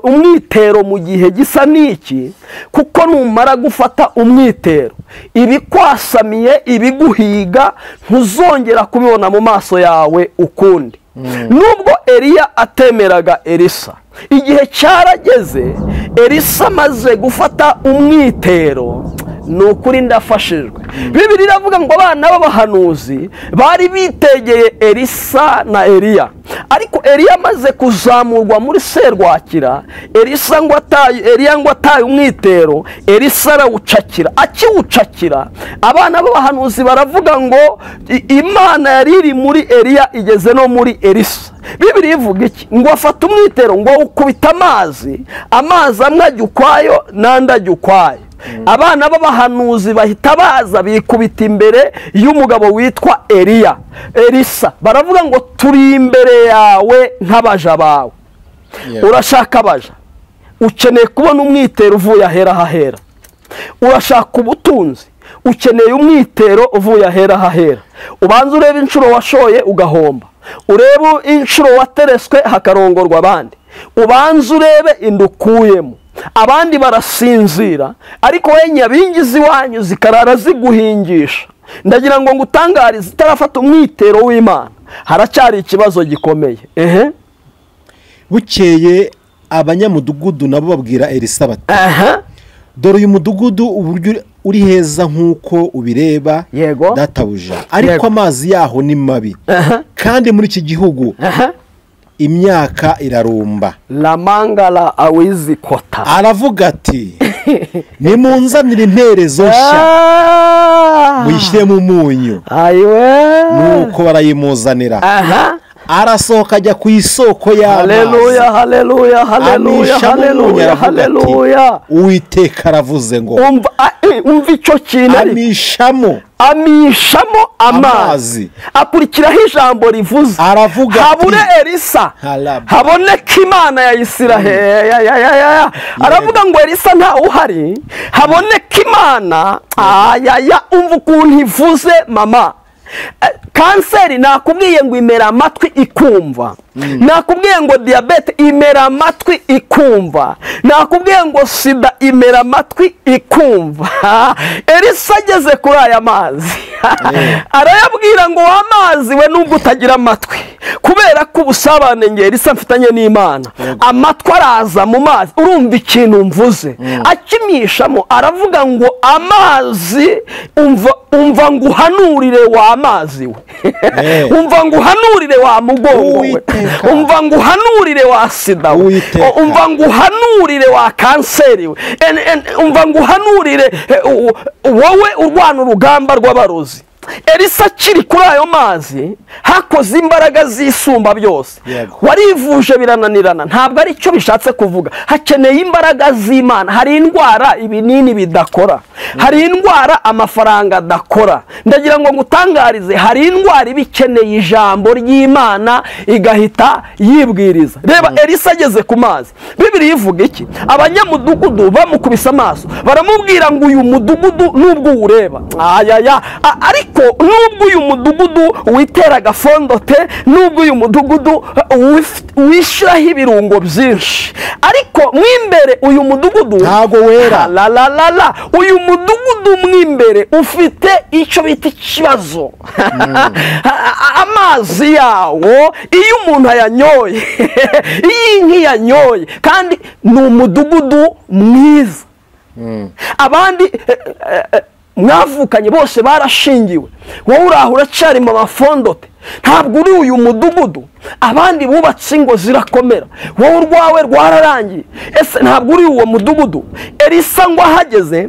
[SPEAKER 1] umwitero mu gihe gisa n'iki, kuko numara gufata umwitero ibikwasamiye ibiguhiga ntuzongera kubibona mu maso yawe ukundi. Nubwo Eliya atemeraga Elisa, igihe cyarageze Elisa amaze gufata umwitero nukuri ndafashijwe. Bibiliya iravuga ngo abana b'abahanuzi bari bitegeye Elisa na Eliya, ariko Eliya amaze kuzamurwa muri serwakira, Eliya ngo ataye umwitero, Elisa arawucakira. Akiwucakira abana b'abahanuzi baravuga ngo Imana yari iri muri Eliya igeze no muri Elisa. Bibiliya ivuga iki? Ngo afata umwitero ngo ukubita amazi amwe ajya ukwayo n'andi ajya ukwayo. Abana b'abahanuzi bahita baza bikubita imbere y'umugabo witwa Elisa, baravuga ngo turi imbere yawe nk'abaja bawe. Urashaka abaja, ukeneye kubona umwitero uvuye ahera hahera. Urashaka ubutunzi, ukeneye umwitero uvuye ahera hahera. Ubanza urebe inshuro washoye ugahomba, urebe inshuro watereswe hakarongorwa abandi, ubanza urebe indukuyemo. Abandi barasinzira ariko we nyabingizi wanyu zikarara ziguhingisha. Ndagira ngo ngutangarize itarafata umwitero w'Imana haracyari ikibazo gikomeye.
[SPEAKER 3] Bukeye abanyamudugudu nabo babwira Elisa bati dore uyu mudugudu uburyo uri heza nk'uko ubireba databuja, ariko amazi yaho ni mabi kandi muri iki gihugu imyaka irarumba.
[SPEAKER 1] Lamangala awizi kota.
[SPEAKER 3] Aravuga ati nimunzanire interezo nshya muyishyiremo umunyu. Nuko barayimuzanira. Arasohoka ajya ku isoko y'amazi.
[SPEAKER 1] Haleluya, haleluya, haleluya, haleluya, haleluya.
[SPEAKER 3] Uwiteka aravuze ngo
[SPEAKER 1] umva icyo kintu amishamo amazi. Akurikiraho ijambo rivuze
[SPEAKER 3] aravuga
[SPEAKER 1] habure Elisa haboneka Imana ya Isiraheli. Aravuga ngo Elisa nta uhari haboneka Imana. Umva ukuntu ivuze mama. Kanseri nakubwiye ngo imera amatwi ikumva. Nakubwiye ngo diabete imera amatwi ikumva. Nakubwiye ngo sida imera amatwi ikumva. Elisa ageze kuri aya mazi arayabwira ngo amazi we nubwo utagira amatwi, kubera ko ubusabane nge Elisa mfitanye n'Imana, amatwi araza mu mazi. Urumva ikintu mvuze? Akimishamo aravuga ngo amazi, umva ngo uhanurire wa amazi we. Umva ngo uhanurire wa mugongo we. Umva ngo uhanurire wa sida we. Umva ngo uhanurire wa kanseri we. Umva ngo uhanurire wowe urwana urugamba rw'abarozi. Elisa akiri kuri ayo mazi hakoze imbaraga zisumba byose. Warivuje birananirana, ntabwo ari cyo bishatse kuvuga. Hakeneye imbaraga z'Imana. Hari indwara ibinini bidakora, hari indwara amafaranga adakora. Ndagira ngo ngutangarize hari indwara ibikeneye ijambo ry'Imana igahita yibwiriza. Reba Elisa ageze ku mazi. Bibiliya ivuga iki? Abanyamudugudu bamukubise amaso baramubwira ngo uyu mudugudu nubwo ureba ariko nubwo uyu mudugudu witeraga fondote, nubwo uyu mudugudu wishyiraho ibirungo byinshi, ariko mwimbere uyu mudugudu
[SPEAKER 3] ntago wera.
[SPEAKER 1] Uyu mudugudu mwimbere ufite icyo bita ikibazo. Amazi yawo iyo umuntu ayanyoye iyi nkiyanyoye, kandi ni umudugudu mwiza. Abandi mwavukanye bose barashingiwe, wowe uraho uracyari mu mafondote, ntabwo uri uyu mudugudu. Abandi bubatse ingo zirakomera, wowe urwawe rwararangiye, ese ntabwo uri uwo mudugudu. Elisa ngo ahageze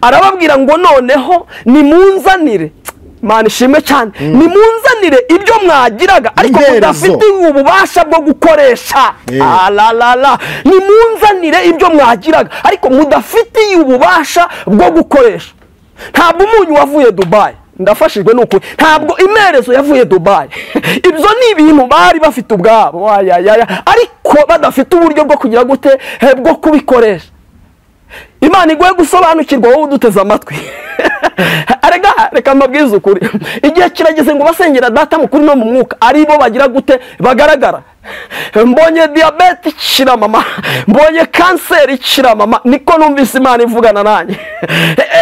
[SPEAKER 1] arababwira ngo noneho nimunzanire, Imana ishimwe cyane, nimunzanire ibyo mwagiraga ariko mudafite ububasha bwo gukoresha. Nimunzanire ibyo mwagiraga ariko mudafite ububasha bwo gukoresha. Ntabwo umunyu wavuye Dubai, ndafashijwe n'ukuri, ntabwo imerezo yavuye Dubai. Ibyo ni ibintu bari bafite ubwabo, ariko badafite uburyo bwo kugira gute bwo kubikoresha. Imana iguye gusobanukirwa wowe uduteze amatwi. Reka mbabwize ukuri, igihe kirageze ngo basengera Data mu kuri no mu mwuka ari bo bagira gute bagaragara. Mbonye diabete ikira mama, mbonye kanseri ikira mama, niko numvise Imana ivugana nanjye.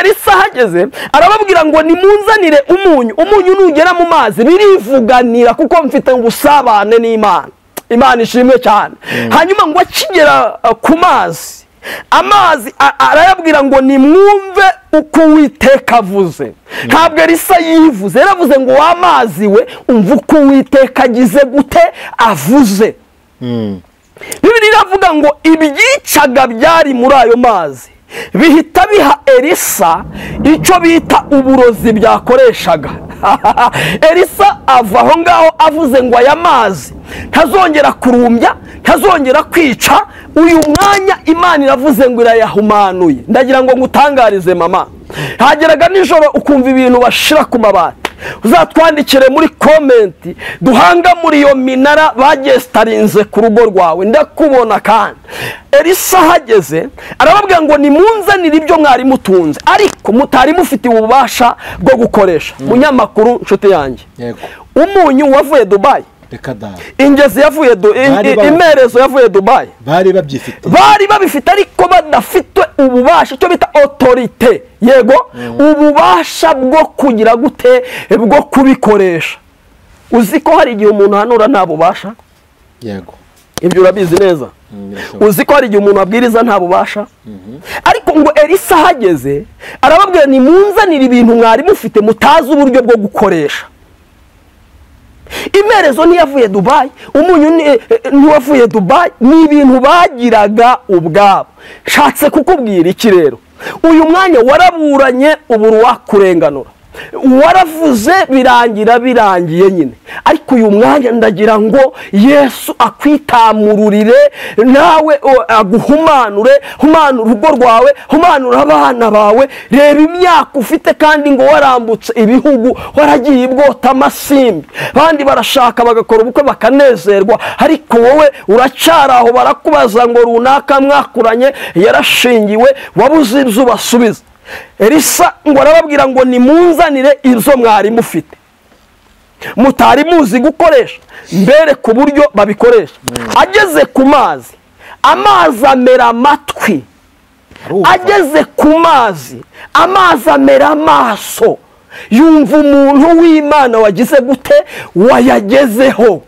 [SPEAKER 1] Elisa hageze arababwira ngo nimunzanire umunyu. Umunyu nugera mu mazi birivuganira kuko mfite ubusabane n'Imana. Imana ishimwe cyane. Hanyuma ngo akigera ku mazi, amazi arayabwira ngo nimwumve uko Uwiteka avuze. Ntabwo Elisa yivuze, yaravuze ngo w'amazi we umva uko Uwiteka agize gute avuze. Bibiliya iravuga ngo ibyicaga byari muri ayo mazi bihita biha Elisa icyo bita uburozi byakoreshaga. Elisa ava aho ngaho avuze ngo aya mazi ntazongera kurumbya, ntazongera kwica. Uyu mwanya Imana iravuze ngo irayahumanuye. Ndagira ngo ngutangarize mama, hageraga nijoro ukumva ibintu bashira ku mabati, uzatwandikire muri komenti duhanga muri iyo minara bagestarinze ku rugo rwawe, ndakubona. Kandi Elisa hageze arababwira ngo nimunzanire ibyo mwari mutunze ariko mutari mufite ububasha bwo gukoresha. Munyamakuru nshuti yanjye, umunyu wavuye Dubai, ingezi yavuye imerezo yavuye Dubai, bari babifite ariko badafite ububasha, icyo bita autorite. Yego, ububasha bwo kugira gute bwo kubikoresha. Uzi ko hari igihe umuntu hanura nta bubasha?
[SPEAKER 3] Yego,
[SPEAKER 1] ibyo urabizi neza. Uzi ko hari igihe umuntu abwiriza nta bubasha? Ariko ngo Elisa hageze arababwira nimunzanire ibintu mwari mufite mutazi uburyo bwo gukoresha. Imerezo ntiyavuye Dubai, umunyu ntiwavuye Dubai, ni ibintu bagiraga ubwabo. Nshatse kukubwira iki rero? Uyu mwanya waraburanye uburu wakurenganura, waravuze birangiye nyine, ariko uyu mwanya ndagira ngo Yesu akwitamururire nawe, aguhumanure, humanura urugo rwawe, humanura abana bawe. Reba imyaka ufite kandi ngo warambutse ibihugu, waragiye ibwota amasimbi, bandi barashaka bagakora ubukwe bakanezerwa, ariko wowe uracyaraho barakubaza ngo runaka mwakuranye yarashingiwe, wabuze ibyo ubasubiza. Elisa ngo arababwira ngo nimunzanire ibyo mwari mufite mutari muzi gukoresha, mbere ku buryo babikoresha. Ageze ku mazi, amazi amera amatwi. Ageze ku mazi, amazi amera amaso. Yumva umuntu w'Imana wagize gute wayagezeho.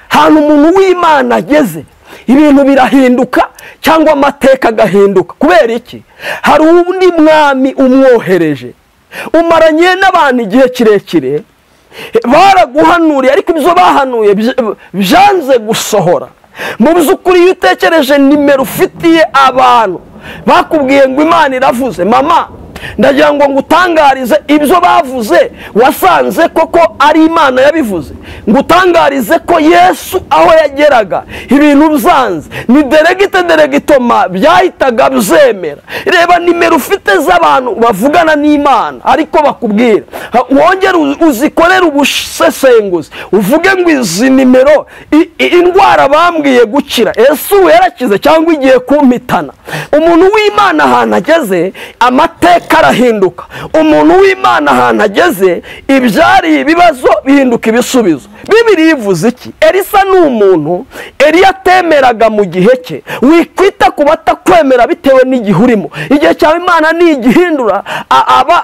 [SPEAKER 1] Hano umuntu w'Imana ageze ibintu birahinduka cyangwa amateka agahinduka. Kubera iki? Hari undi mwami umwohereje, umaranye n'abantu igihe kirekire, baraguhanuriye ariko ibyo bahanuye byanze gusohora. Mu by'ukuri iyo utekereje nimero ufitiye abantu bakubwiye ngo Imana iravuze, mama ndagira ngo ngutangarize ibyo bavuze wasanze koko ari Imana yabivuze. ngutangarize ko Yesu aho yageraga ibintu byanze ni deregitoma byahitaga byemera. reba nimero ufite z'abantu bavugana n'Imana ariko bakubwira, wongere uzikorera ubusesenguzi uvuge ngo izi nimero indwara bambwiye gukira ese ubu yarakize cyangwa igiye kumpitana. umuntu w'Imana ahantu ageze amateka arahinduka. umuntu w'Imana ahantu ageze ibyari ibibazo bihinduka ibisubizo. Bibiliya ivuze iki? Elisa ni umuntu Eliya atemeraga mu gihe cye. wikwita ku batakwemera bitewe n'igihe urimo. igihe cyawe Imana nigihindura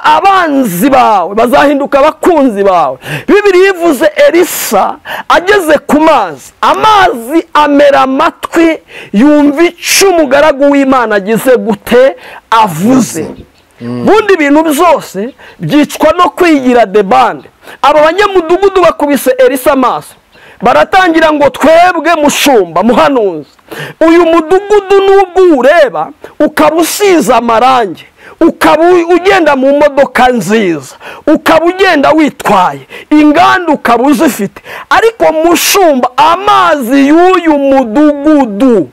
[SPEAKER 1] abanzi bawe bazahinduka abakunzi bawe. Bibiliya ivuze Elisa ageze ku mazi, amazi amera amatwi yumva icyo umugaragu w'Imana agize gute avuze. bundi ibintu byose byicwa no kwigira debande. aba banyamudugudu bakubise Elisa amaso, baratangira ngo twebwe mushumba muhanuzi, uyu mudugudu nubwo ureba ukaba usize amarangi, ukaba ugenda mu modoka nziza, ukaba ugenda witwaye, inganda ukaba uzifite, ariko mushumba amazi y'uyu mudugudu,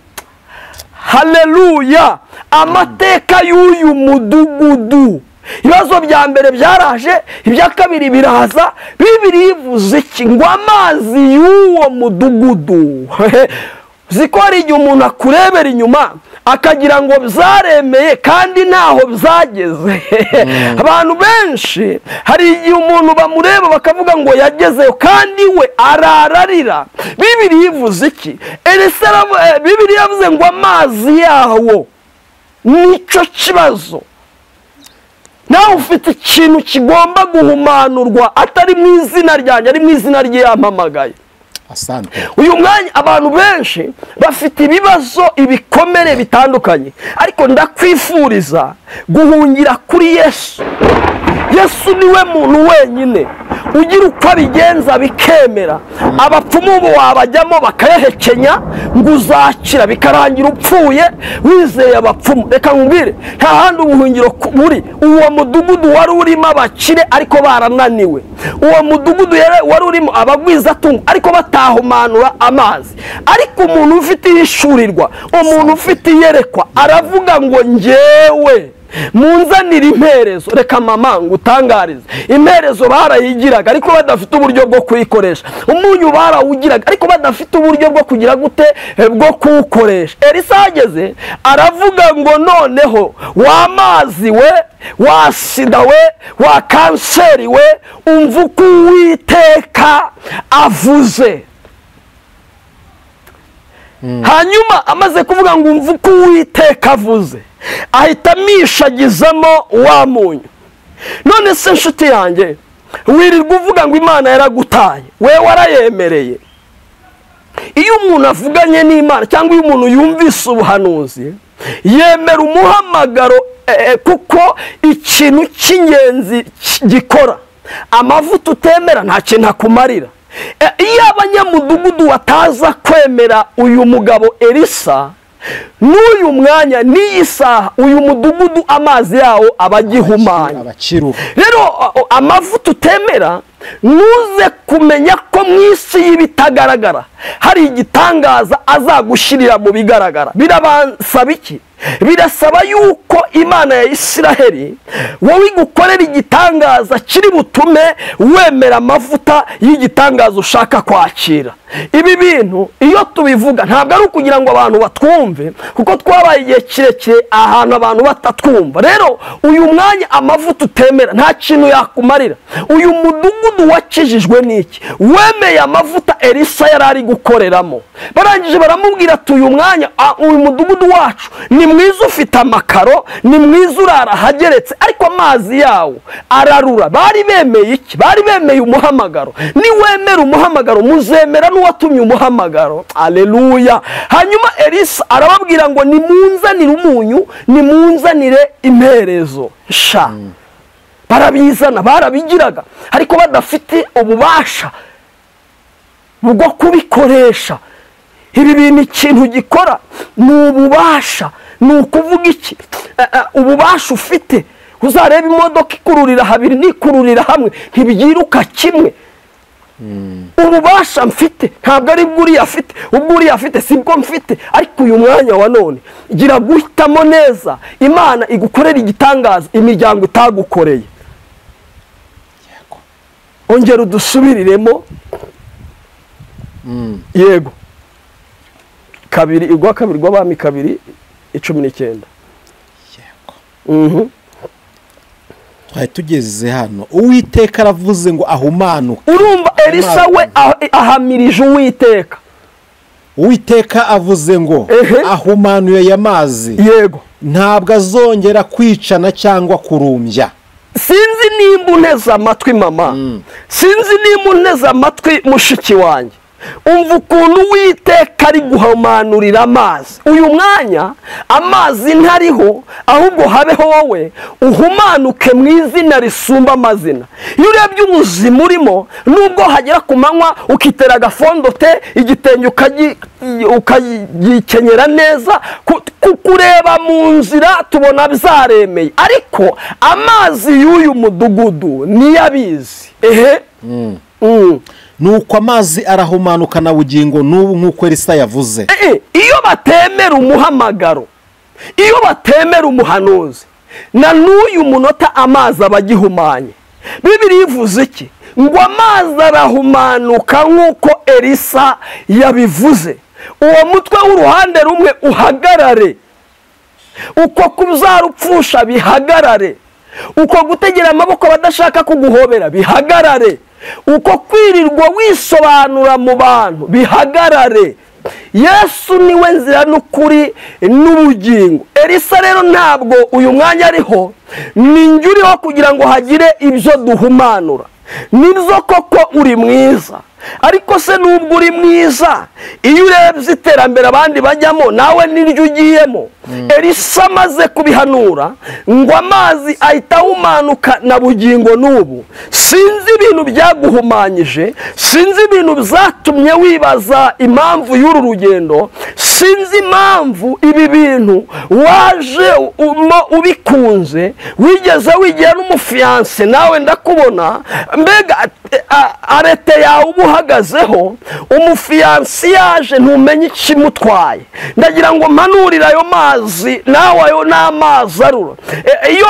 [SPEAKER 1] haleluya, amateka y'uyu mudugudu, ibibazo bya mbere byaraje, ibya kabiri biraza. Bibiliya ivuze iki? ngo amazi y'uwo mudugudu. ziko hari igihe umuntu akurebera inyuma akagira ngo byaremeye kandi ntaho byageze. abantu benshi hari igihe umuntu bamureba bakavuga ngo yagezeyo kandi we arararira. Bibiliya ivuze iki? Bibiliya yavuze ngo amazi yawo nicyo kibazo. nawe ufite ikintu kigomba guhumanurwa atari mu izina ryanjye, ari mu izina ry'Iyampamagaye. uyu mwanya abantu benshi bafite ibibazo, ibikomere bitandukanye, ariko ndakwifuriza guhungira kuri Yesu. Yesu niwe muntu wenyine ugira uko abigenza bikemera. abapfumu bo wabajyamo bakayahekenya ngo uzakira, bikarangira upfuye wizeye abapfumu. reka nkubwire, nta handi ubuhungiro buri. uwo mudugudu wari urimo abakire ariko barananiwe. uwo mudugudu wari urimo abagwizatungo ariko batahumanura amazi. ariko umuntu ufite ihishurirwa, umuntu ufite iyerekwa, aravuga ngo njyewe munzanira imperezo. reka mama ngutangarize, imperezo barayigiraga ariko badafite uburyo bwo kuyikoresha. umunyu barawugiraga ariko badafite uburyo bwo kugira gute bwo kuwukoresha. Elisa ageze aravuga ngo noneho wa mazi we, wa sida we, wa kanseri we, umva uko Uwiteka avuze. hanyuma amaze kuvuga ngo umva uko Uwiteka avuze, ahita amishagizamo wa munyu. none se nshuti yanjye, wirirwa uvuga ngo Imana yaragutaye, we warayemereye? iyo umuntu avuganye n'Imana cyangwa iyo umuntu yumvise ubuhanuzi, yemera umuhamagaro, kuko ikintu cy'ingenzi gikora. amavuta utemera nta kintu akumarira. iyo abanyamudugudu bataza kwemera uyu mugabo Elisa, n'uyu mwanya n'iyi saha uyu mudugudu amazi yawo abagihumanye. rero amavuta utemera, nuze kumenya ko mu isi y'ibitagaragara hari igitangaza azagushyirira mu bigaragara. birabasaba iki? birasaba yuko Imana ya Isiraheli wowe igukorera igitangaza kiri butume wemera amavuta y'igitangaza ushaka kwakira. ibi bintu iyo tubivuga ntabwo ari ukugira ngo abantu batwumve, kuko twabaye igihe kirekire ahantu abantu batatwumva. rero uyu mwanya amavuta utemera nta kintu yakumarira. uyu mudugudu wakijijwe n'iki? wemeye amavuta Elisa yari ari gukoreramo. barangije baramubwira ati uyu mwanya uyu mudugudu wacu ni mwiza, ufite amakaro, ni mwiza, urara hageretse, ariko amazi yawo ararura. bari bemeye iki? bari bemeye umuhamagaro. niwemera umuhamagaro muzemera n'uwatumye umuhamagaro. aleluya. hanyuma Elisa arababwira ngo nimunzanire umunyu, nimunzanire imperezo. barabizana, barabigiraga ariko badafite ububasha bwo kubikoresha. ibi bintu ikintu gikora ni ububasha. ni ukuvuga iki? ububasha ufite uzareba imodoka ikururira habiri n'ikururira hamwe ntibyiruka kimwe. Ububasha mfite ntabwo ari bw'uriya afite, ubw'uriya afite si bwo mfite. Ariko uyu mwanya wa none gira guhitamo neza, Imana igukorera igitangaza imiryango itagukoreye. Ongera udusubiriremo. Yego. Kabiri igwa kabiri rw'Abami 2:19. Yego.
[SPEAKER 3] Twari tugeze hano, Uwiteka aravuze ngo ahumanuke.
[SPEAKER 1] Urumva Elisa we ahamirije Uwiteka.
[SPEAKER 3] Uwiteka avuze ngo ahumanuye aya mazi.
[SPEAKER 1] Yego.
[SPEAKER 3] Ntabwo azongera kwicana cyangwa kurumbya.
[SPEAKER 1] Sinzi nimba uneza amatwi mama, sinzi nimba uneza amatwi mushiki wanjye, umva ukuntu Uwiteka ari guhumanurira amazi. Uyu mwanya amazi ntariho, ahubwo habeho wowe uhumanuke mu izina risumba amazina. Iyo urebye ubuzima urimo, nubwo hagera ku manywa ukitera agafondote, igitenge ukagikenyera neza, kureba mu nzira tubona byaremeye, ariko amazi y'uyu mudugudu niyo abizi.
[SPEAKER 3] Nuko amazi arahumanuka na bugingo n'ubu nk'uko Elisa yavuze.
[SPEAKER 1] Iyo batemera umuhamagaro, iyo batemera umuhanuzi, na n'uyu munota amazi aba agihumanye. Bibiliya ivuze iki? Ngo amazi arahumanuka nk'uko Elisa yabivuze. Uwo mutwe w'uruhande rumwe uhagarare, uko kuzarupfusha bihagarare, uko gutegera amaboko badashaka kuguhobera bihagarare, uko kwirirwa wisobanura mu bantu bihagarare. Yesu niwe nzira n'ukuri n'ubugingo. Elisa rero ntabwo uyu mwanya ariho, ni njye uriho kugira ngo hagire ibyo duhumanura. Nibyo koko uri mwiza, ariko se nubwo uri mwiza, iyo urebye iterambere abandi bajyamo nawe niryo ugiyemo. Elisa amaze kubihanura ngo amazi ahita ahumanuka na bugingo n'ubu. Sinzi ibintu byaguhumanyije, sinzi ibintu byatumye wibaza impamvu y'uru rugendo, sinzi impamvu ibi bintu waje ubikunze, wigeze wigira n'umufiyanse nawe ndakubona, mbega arete yawe uba uhagazeho, umufiyansi yaje ntumenye ikimutwaye. Ndagira ngo mpanurire ayo mazi, nawe ayo ni amazi arura. Iyo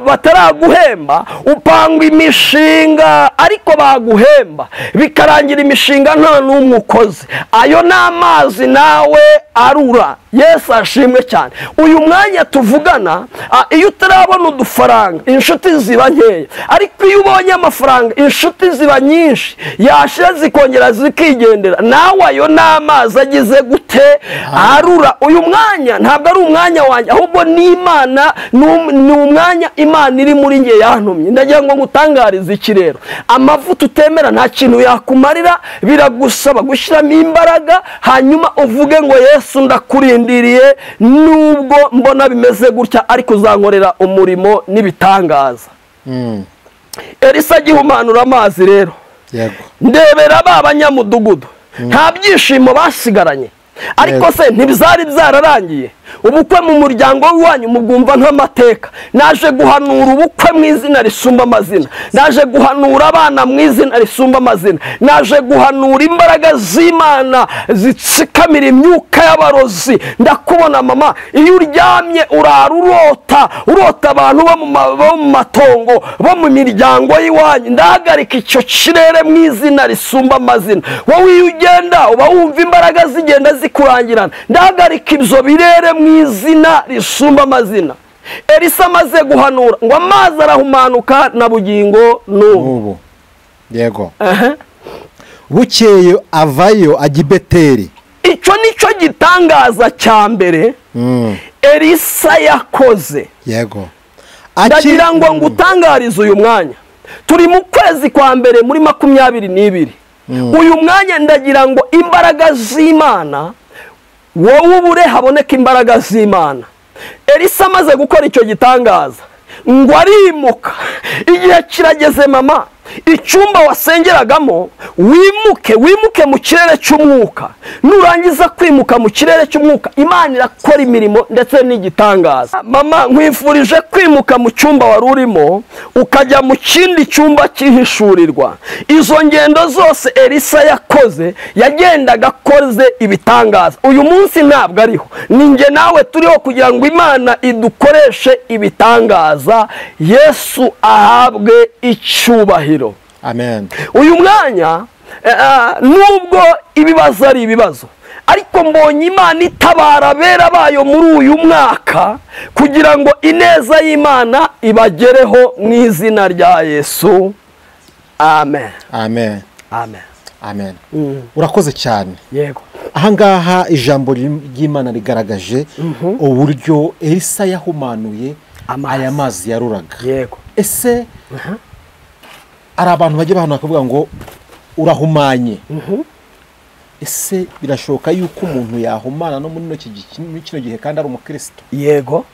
[SPEAKER 1] bataraguhemba upanga imishinga, ariko baguhemba bikarangira imishinga nta n'umwe ukoze. Ayo ni amazi nawe arura. Yesu ashimwe cyane. Uyu mwanya tuvugana, iyo utarabona udufaranga inshuti ziba nkeya, ariko iyo ubonye amafaranga inshuti ziba nyinshi, yashira zikongera zikigendera. Nawe ayo ni amazi agize gute? Arura. Uyu mwanya ntabwo ari umwanya wanjye, ahubwo ni Imana, ni umwanya Imana iri muri nge yantumye. Ndagira ngo ngutangarize iki rero, amavuta utemera nta kintu yakumarira, biragusaba gushyiramo imbaraga, hanyuma uvuge ngo Yesu ndakurindiriye, nubwo mbona bimeze gutya ariko uzankorera umurimo n'ibitangaza. Elisa agihumanura amazi rero, ndebera ba banyamudugudu nta byishimo basigaranye, ariko se ntibizari byararangiye? Ubukwe mu muryango w'iwanyu mubwumva nk'amateka. Naje guhanura ubukwe mu izina risumba amazina, naje guhanura abana mu izina risumba amazina, naje guhanura imbaraga z'Imana zitsikamira imyuka y'abarozi. Ndakubona mama, iyo uryamye urara urota abantu bo mu matongo, bo mu miryango y'iwanyu. Ndahagarika icyo kirere mu izina risumba amazina. Wowe iyo ugenda uba wumva imbaraga zigenda zikurangirana. Ndahagarika ibyo birere mu izina risumba amazina. Elisa amaze guhanura ngo amazi arahumanuka na bugingo n'ubu.
[SPEAKER 3] Yego. Bukeye avayo ajya i Beteli.
[SPEAKER 1] Icyo nicyo gitangaza cya mbere Elisa yakoze.
[SPEAKER 3] Yego.
[SPEAKER 1] Ndagira ngo ngutangarize uyu mwanya, turi mu kwezi kwa mbere muri 22. Uyu mwanya ndagira ngo imbaraga z'Imana, wowe ubure haboneka imbaraga z'Imana. Elisa amaze gukora icyo gitangaza ngo arimuka. Igihe kirageze mama, icyumba wasengeragamo wimuke mu kirere cy'umwuka. Nurangiza kwimuka mu kirere cy'umwuka, Imana irakora imirimo ndetse n'igitangaza. Mama, nkwifurije kwimuka mu cyumba wari urimo ukajya mu kindi cyumba cyihishurirwa. Izo ngendo zose Elisa yakoze, yagendaga akoze ibitangaza. Uyu munsi ntabwo ariho, ni njye nawe turiho kugira ngo Imana idukoreshe ibitangaza. Yesu ahabwe icyubahiro.
[SPEAKER 3] Amen.
[SPEAKER 1] Uyu mwanya nubwo ibibazo ari ibibazo, ariko mbonye Imana itabara abera bayo muri uyu mwaka kugira ngo ineza y'Imana ibagereho mu izina rya Yesu. Amen.
[SPEAKER 3] Amen.
[SPEAKER 1] Amen.
[SPEAKER 3] Amen. Urakoze cyane.
[SPEAKER 1] Yego.
[SPEAKER 3] Ahangaha ijambo ry'Imana rigaragaje uburyo Elisa yahumanuye aya mazi yaruraga.
[SPEAKER 1] Yego.
[SPEAKER 3] Ese ari abantu bajye bahana bakavuga ngo urahumanye. Ese birashoboka yuko umuntu yahumana no muri kino gihe kandi ari umukristo?
[SPEAKER 1] Yego.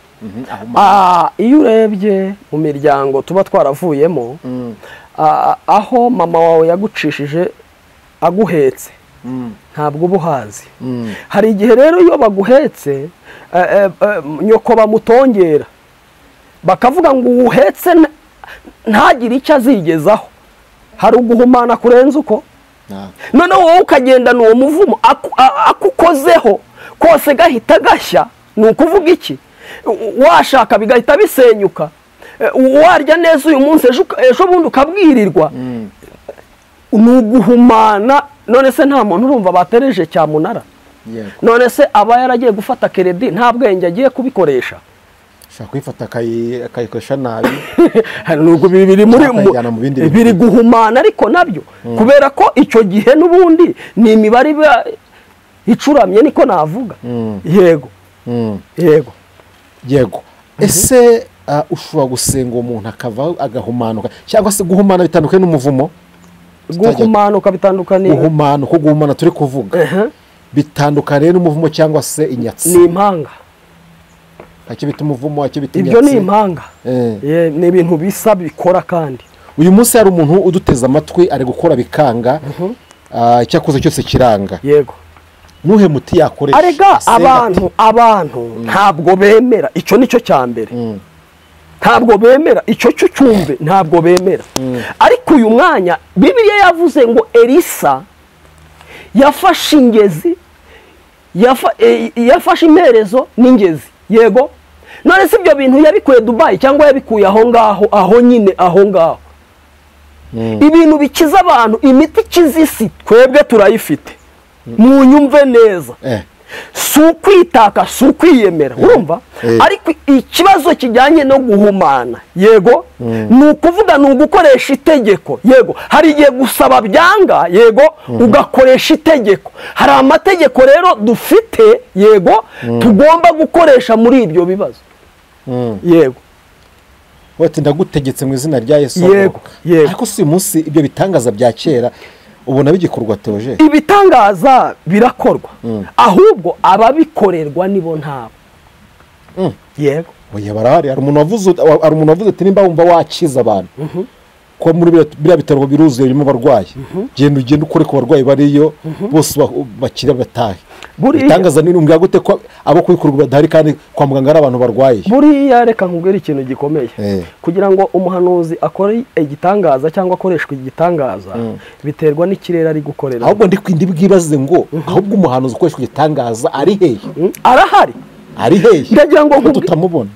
[SPEAKER 1] Iyo urebye mu miryango tuba twaravuyemo, aho mama wawe yagucishije aguhetse, ntabwo uba uhazi. Hari igihe rero iyo baguhetse nyoko bamutongera bakavuga ngo uhetse ntagire icyo azigezaho. Hari uguhumana kurenza uko. Noneho wowe ukagendana uwo muvumo akukozeho kose gahita gashya. Ni ukuvuga iki? Washaka bigahita bisenyuka. Warya neza uyu munsi, ejo bundi ukabwirirwa. Ni uguhumana. None se nta muntu urumva batereje cyamunara? None se aba yaragiye gufata keredi nta bwenge agiye kubikoresha?
[SPEAKER 3] Shaka kwifata akayikoresha nabi.
[SPEAKER 1] Nubwo biri guhumana ariko nabyo, kubera ko icyo gihe n'ubundi ni imibare icuramye, niko navuga. Yego. Yego.
[SPEAKER 3] Yego. Ese ushobora gusenga umuntu akava agahumanuka, cyangwa se guhumana bitandukanye n'umuvumo?
[SPEAKER 1] Guhumanuka bitandukanye.
[SPEAKER 3] Guhumana turi kuvuga bitandukanye n'umuvumo cyangwa se inyatsi.
[SPEAKER 1] Ni impanga.
[SPEAKER 3] Akibita umuvumo, akibita inyatsi.
[SPEAKER 1] Ibyo ni impanga. Ni ibintu bisa bikora kandi.
[SPEAKER 3] Uyu munsi hari umuntu uduteza amatwi ari gukora bikanga, icyakoze cyose kiranga.
[SPEAKER 1] Yego.
[SPEAKER 3] Nuhe muti yakoresha?
[SPEAKER 1] Arega abantu ntabwo bemera. Icyo nicyo cya mbere. Ntabwo bemera. Icyo cyo cyumve, ntabwo bemera. Ariko uyu mwanya Bibiliya yavuze ngo Elisa yafashe ingezi, yafashe imperezo n'ingezi. Yego. None se ibyo bintu yabikuye Dubai cyangwa yabikuye aho ngaho, aho ngaho. Ibintu bikiza abantu, imiti ikiza isi twebwe turayifite. Mu nyumve neza. Si ukwitaka, si ukwiyemera. Urumva? Ariko ikibazo kijyanye no guhumana, yego, ni ukuvuga ni ugukoresha itegeko. Yego. Hari igihe gusaba byanga, yego, ugakoresha itegeko. Hari amategeko rero dufite, yego, tugomba gukoresha muri ibyo bibazo. Yego.
[SPEAKER 3] Wati ndagutegetse mu izina rya Yesu.
[SPEAKER 1] Yego.
[SPEAKER 3] Ariko si umunsi ibyo bitangaza bya kera ubona bigikorwa Theogene?
[SPEAKER 1] Ibitangaza birakorwa, ahubwo ababikorerwa nibo ntabo. Yego.
[SPEAKER 3] Oya barahari. Hari umuntu wavuze ati nimba wumva wakiza abantu ko muri biriya bitaro biruzuye birimo abarwayi, genda ukore ku barwayi bariyo bose bakira batahe. Bitangaza ni umbwa gute ko abo kubikorwa badahari kandi kwa muganga ari abantu barwaye?
[SPEAKER 1] Buriya reka nkubwire ikintu gikomeye. Kugira ngo umuhanuzi akore igitangaza cyangwa akoreshwe igitangaza biterwa n'ikirere ari gukorera.
[SPEAKER 3] Ahubwo ndi bwibaze ngo ahubwo umuhanuzi ukoreshwa igitangaza ari hehe?
[SPEAKER 1] Arahari.
[SPEAKER 3] Ari hehe?
[SPEAKER 1] Ndagira ngo
[SPEAKER 3] tutamubona.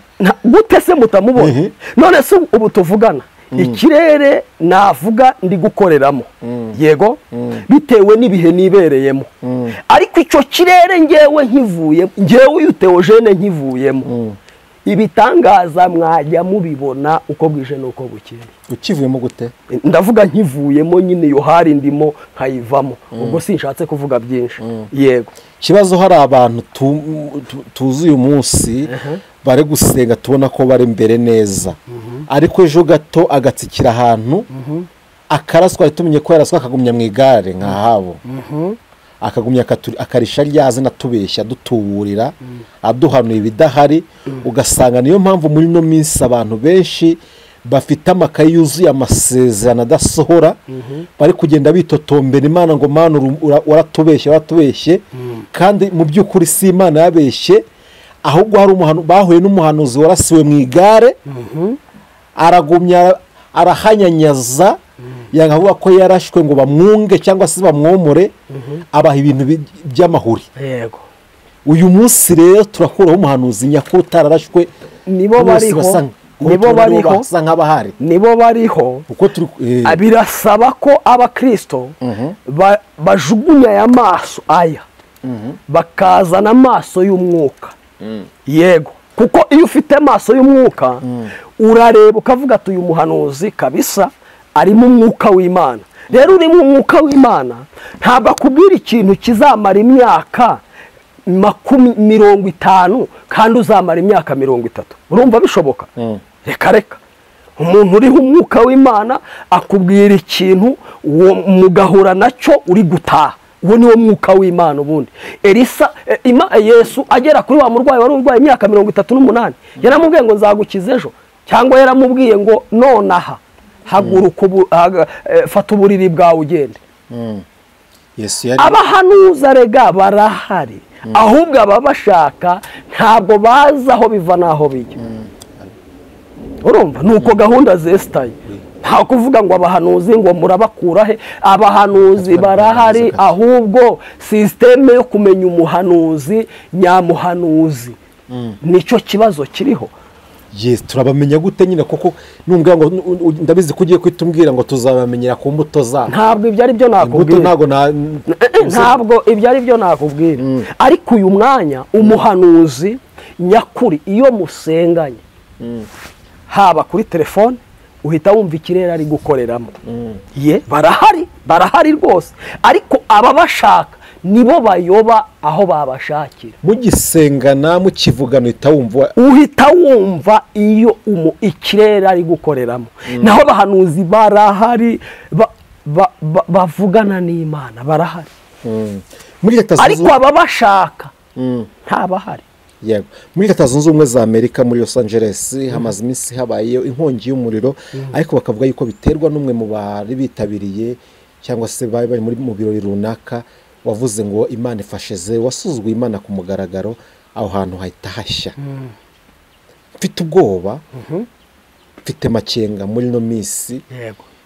[SPEAKER 1] Gute se mutamubona? None se ubu tuvugana ikirere navuga ndi gukoreramo. Yego. Bitewe n'ibihe nibereyemo. Ariko icyo kirere ngewe uyu Theogene nkivuyemo, ibitangaza mwajya mubibona uko bwije nuko bukeye.
[SPEAKER 3] Ukivuyemo gute?
[SPEAKER 1] Ndavuga nkivuyemo nyine yo hari ndimo nkayivamo. Ubwo sinshatse kuvuga byinshi. Yego.
[SPEAKER 3] Kibazo hari abantu tuzi uyu munsi bari gusenga tubona ko bari mbere neza, ariko ejo gato agatsikira ahantu akaraswa tumenye ko yaraswa akagumya mu igare nkahabo, akagumya akarisha ryaze natubeshya dutuburira aduhanuye ibidahari. Ugasanga niyo mpamvu muri no minsi abantu benshi bafite amakaye yuzuye amasezerano adasohora, bari kugenda bitotombera Imana ngo Mana waratubeshye, kandi mu by'ukuri si Imana yabeshye, ahubwo hari bahuye n'umuhanuzi warasiwe mu igare, aragumya arahanyanyaza, yanga avuga ko yarashwe ngo bamwunge cyangwa se bamwomore, abaha ibintu by'amahuri.
[SPEAKER 1] Yego.
[SPEAKER 3] Uyu munsi rero turakuraho umuhanuzi nyakuri utararashwe,
[SPEAKER 1] nibo bariho birasaba ko abakristo bajugunya aya maso bakazana amaso y'umwuka. Yego, kuko iyo ufite amaso y'umwuka urareba ukavuga ati uyu muhanuzi kabisa arimo umwuka w'Imana. Rero uri mu mwuka w'Imana ntabwo akubwira ikintu kizamara imyaka 50 kandi uzamara imyaka 30. Urumva bishoboka? Reka umuntu uriho umwuka w'Imana akubwira ikintu mugahura nacyo uri gutaha. Uwo niwo mwuka w'Imana. Ubundi Yesu agera kuri wa murwayi wari urwaye imyaka 38, yaramubwiye ngo nzagukiza ejo, cyangwa yaramubwiye ngo nonaha haguruka fata uburiri bwawe ugende. Abahanuza rega barahari, ahubwo ababashaka ntabwo bazi aho biva n'aho bijya. Urumva nuko gahunda zesitaye. Nta kuvuga ngo abahanuzi ngo murabakura he. Abahanuzi barahari, ahubwo systeme yo kumenya umuhanuzi nyamuhanuzi nicyo kibazo kiriho.
[SPEAKER 3] Yes, turabamenya gute nyine koko numbwira ngo ndabizi kugiye kwitumbwira ngo tuzabamenyera ku mbuto zabo.
[SPEAKER 1] Ntabwo ibyo ari byo nakubwira. Ntabwo ibyo ari byo nakubwira. Ariko uyu mwanya umuhanuzi nyakuri iyo musenganye haba kuri telefone uhita wumva ikirere ari gukoreramo. Barahari rwose, ariko ababashaka nibo bayoba aho babashakira.
[SPEAKER 3] Mugisengana mukivugana
[SPEAKER 1] uhita wumva iyo ikirere ari gukoreramo. Naho abahanuzi barahari bavugana n'Imana barahari, ariko ababashaka ntabahari.
[SPEAKER 3] Yego, muri Leta Zunze Ubumwe za Amerika muri Los Angeles hamaze iminsi habaye inkongi y'umuriro, ariko bakavuga yuko biterwa n'umwe mu bari bitabiriye cyangwa se bari mu birori runaka wavuze ngo Imana ifasheze, wasuzuguye Imana ku mugaragaro, aho hantu hahita hashya. Mfite ubwoba, mfite makenga muri no minsi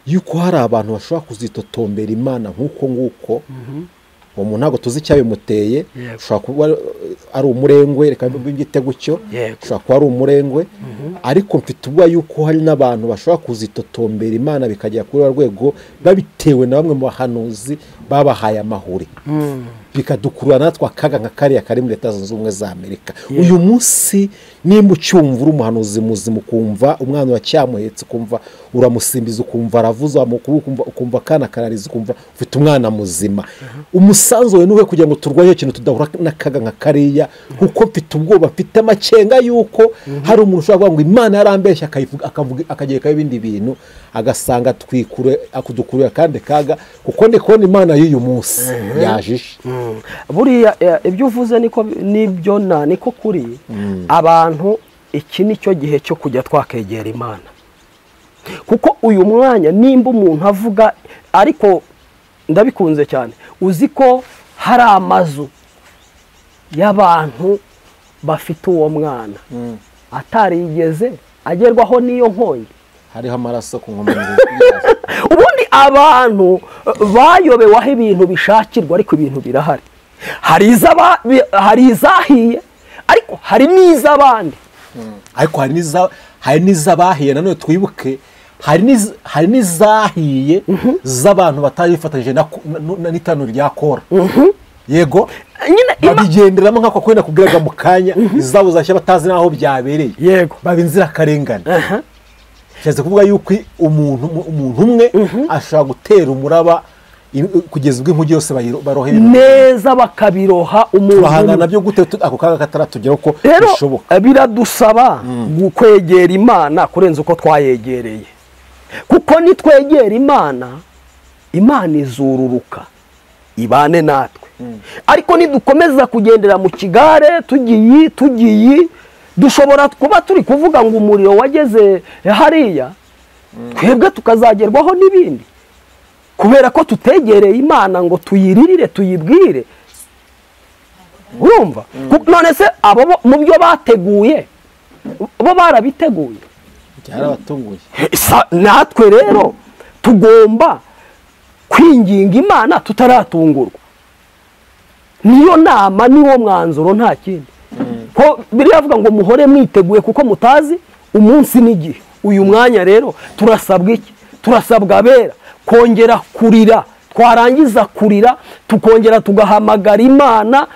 [SPEAKER 3] yuko hari abantu bashobora kuzitotombera Imana nk'uko uwo muntu ntabwo tuzi icyabimuteye. Ushobora kuba ari umurengwe, reka mbyite gutyo, ushobora kuba ari umurengwe, ariko mfite ubwoba yuko hari n'abantu bashobora kuzitotombera Imana bikajya kuri rwego babitewe na bamwe mu bahanuzi babahaye amahuri, bikadukurura natwe akaga nka kariya kari muri Leta Zunze Ubumwe za Amerika. Uyu munsi nimba ucyumva uri umuhanuzi muzima, ukumva umwana wacyamuhetse, ukumva uramusimbiza, ukumva aravuza, ukumva kana karariza, ukumva ufite umwana muzima, umusanzu we nuwe kugira ngo turwaye ikintu tudahura n'akaga nka kariya, kuko mfite ubwoba, mfite amakenga yuko hari umuntu ushobora kuvuga ngo Imana yarambeshya akagiye ibindi bintu, agasanga akudukurira kandi kaga, kuko ndikubona Imana y'uyu munsi yajishe.
[SPEAKER 1] Buriya ibyo uvuze niko kuri abantu. Iki nicyo gihe cyo kujya twakegera Imana, kuko uyu mwanya nimba umuntu avuga, ariko ndabikunze cyane, uzi ko hari amazu y'abantu bafite uwo mwana atarigeze agerwaho n'iyo nkongi,
[SPEAKER 3] hariho amaraso ku nkombe.
[SPEAKER 1] Ubundi abantu bayobewaho ibintu bishakirwa, ariko ibintu birahari. Hari izahiye, ariko hari n'iz'abandi.
[SPEAKER 3] Ariko hari n'izabahiye, nanone twibuke hari n'izahiye z'abantu batarifatanyije n'itanura rya Kora. Yego, babigenderamo nk'ako kwenda kubwiraga mu kanya, izabo zashya batazi naho byabereye.
[SPEAKER 1] Yego,
[SPEAKER 3] baba inzirakarengane. Cyaze kuvuga yuko umuntu umwe ashobora gutera umuraba kugeza ubwo inkugi yose barohera
[SPEAKER 1] neza, bakabiroha umuntu.
[SPEAKER 3] Bahangana byo gute ako kaga kataratugeraho ko bishoboka.
[SPEAKER 1] Biradusaba kwegera Imana kurenza uko twayegereye, kuko nitwegera Imana izururuka ibane natwe. Ariko nidukomeza kugendera mu kigare tugiye dushobora kuba turi kuvuga ngo umuriro wageze hariya, twebwe tukazagerwaho n'ibindi kubera ko tutegereye Imana ngo tuyiririre tuyibwire. Urumva? None se abo mu byo bateguye bo barabiteguye,
[SPEAKER 3] byarabatunguye.
[SPEAKER 1] Natwe rero tugomba kwinginga Imana tutaratungurwa. Niyo nama, niwo mwanzuro, nta kindi. Ko biravuga ngo muhore mwiteguye kuko mutazi umunsi n'igihe. Uyu mwanya rero turasabwa iki? Turasabwa abera kongera kurira, twarangiza kurira tukongera tugahamagara Imana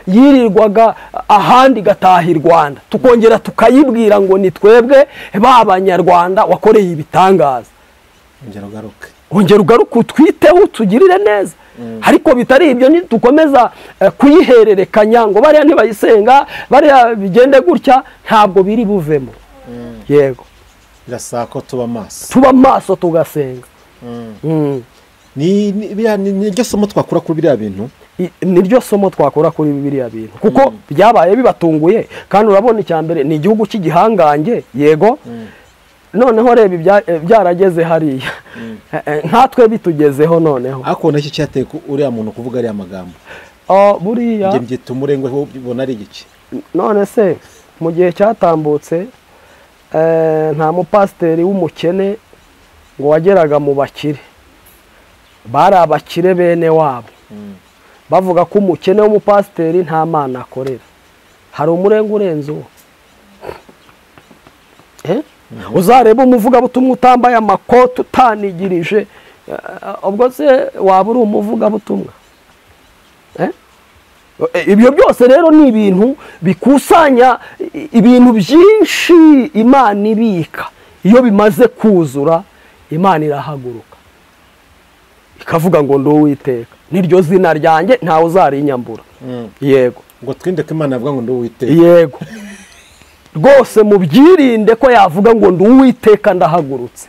[SPEAKER 1] yirirwaga ahandi gataha i Rwanda, tukongera tukayibwira ngo ni twebwe b'Abanyarwanda wakoreye ibitangaza. Ongera ugaruke utwiteho tugirire neza. Ariko bitari ibyo nitukomeza kuyihererekanya ngo bariya ntibayisenga, bariya bigende gutya, ntabwo biri buvemo. Yego,
[SPEAKER 3] birasaba ko
[SPEAKER 1] tuba maso tugasenga.
[SPEAKER 3] Niryo somo twakura kuri biriya bintu,
[SPEAKER 1] niryo somo twakura kuri biriya bintu kuko byabaye bibatunguye. Kandi urabona icyambere ni igihugu cy'igihangange. Yego, noneho reba byarageze hariya, nkatwe bitugezeho. Noneho
[SPEAKER 3] ariko nacyo cyateye uriya muntu kuvuga ariya magambo,
[SPEAKER 1] buriya
[SPEAKER 3] njye mbyita umurengwe, ubona ari iki?
[SPEAKER 1] None se mu gihe cyatambutse nta mupasiteri w'umukene ngo wageraga mu bakire, bari abakire bene wabo, bavuga ko umukene w'umupasiteri nta Mana akorera. Hari umurenge urenze uwo? Uzareba umuvugabutumwa utambaye amakoti, utanigirije, ubwo se waba uri umuvugabutumwa? Ibyo byose rero ni ibintu bikusanya ibintu byinshi Imana ibika. Iyo bimaze kuzura, Imana irahaguruka ikavuga ngo ndi Uwiteka, niryo zina ryanjye ntawe uzarinyambura. Yego,
[SPEAKER 3] ngo twinde ko Imana yavuga ngo ndi Uwiteka.
[SPEAKER 1] Yego rwose mubyirinde ko yavuga ngo ndi Uwiteka ndahagurutse.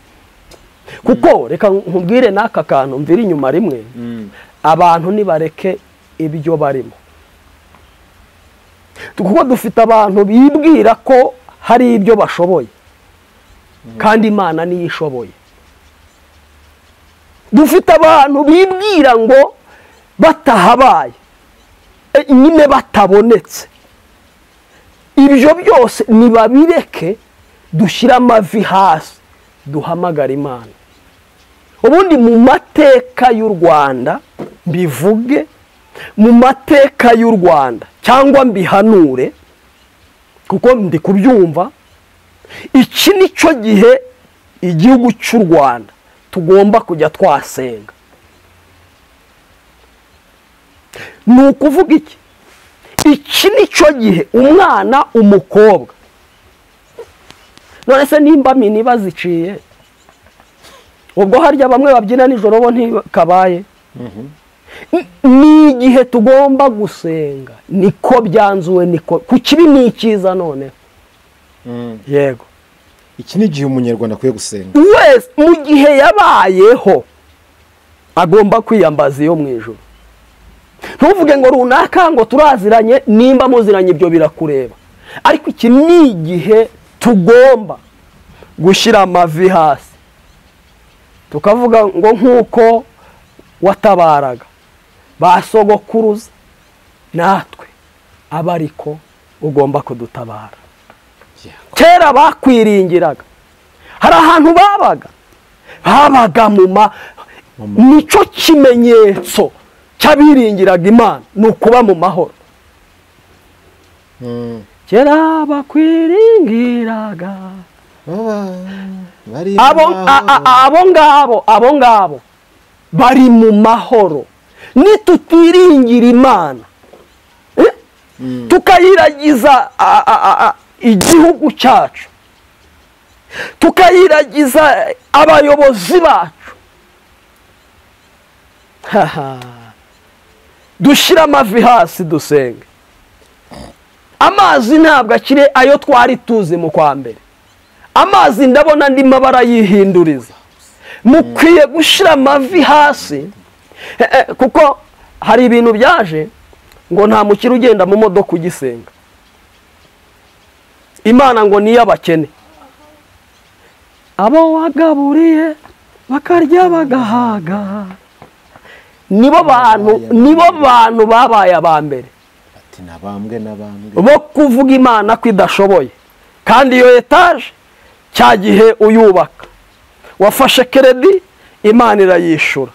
[SPEAKER 1] Kuko reka nkubwire n'aka kantu mvira inyuma rimwe, abantu nibareke ibyo barimo. Kuko dufite abantu bibwira ko hari ibyo bashoboye kandi Imana niyo ishoboye. Dufite abantu bibwira ngo batahabaye nyine batabonetse. Ibyo byose nibabireke, dushyira amavi hasi duhamagara Imana. Ubundi mu mateka y'u Rwanda, mbivuge mu mateka y'u Rwanda cyangwa mbihanure kuko ndi kubyumva, iki nicyo gihe igihugu cy'u Rwanda tugomba kujya twasenga. Ni ukuvuga iki? Iki nicyo gihe umwana, umukobwa, none se nimba mini baziciye, ubwo harya bamwe babyina nijoro bo ntikabaye? Ni igihe tugomba gusenga. Niko byanzuwe, niko ku kibi ni icyiza. None yego,
[SPEAKER 3] iki ni igihe umunyarwanda akwiye gusenga
[SPEAKER 1] wese. Mu gihe yabayeho agomba kwiyambaza iyo mu ijuru. Ntuvuge ngo runaka ngo turaziranye, nimba muziranye ibyo birakureba. Ariko iki ni igihe tugomba gushyira amavi hasi tukavuga ngo nk'uko watabaraga ba sogokuruza, natwe aba ariko ugomba kudutabara. Kera bakwiringiraga, hari ahantu babaga nicyo kimenyetso cy'abiringiraga Imana, ni ukuba mu mahoro. Kera bakwiringiraga, abo ngabo bari mu mahoro. Nitutiringira Imana, tukayiragiza igihugu cyacu, tukayiragiza abayobozi bacu, dushyira amavi hasi dusenge. Amazi ntabwo akiri ayo twari tuzi mu kwa mbere. Amazi ndabona andi mabara yihinduriza. Mukwiye gushyira amavi hasi, kuko hari ibintu byaje ngo nta mukire ugenda mu modoka ugisenga. Imana ngo niyo abakene. abo wagaburiye bakarya bagahaga, nibo bantu babaye aba mbere bo kuvuga Imana ko idashoboye. Kandi iyo etaje cya gihe uyubaka wafashe keredi, Imana irayishura.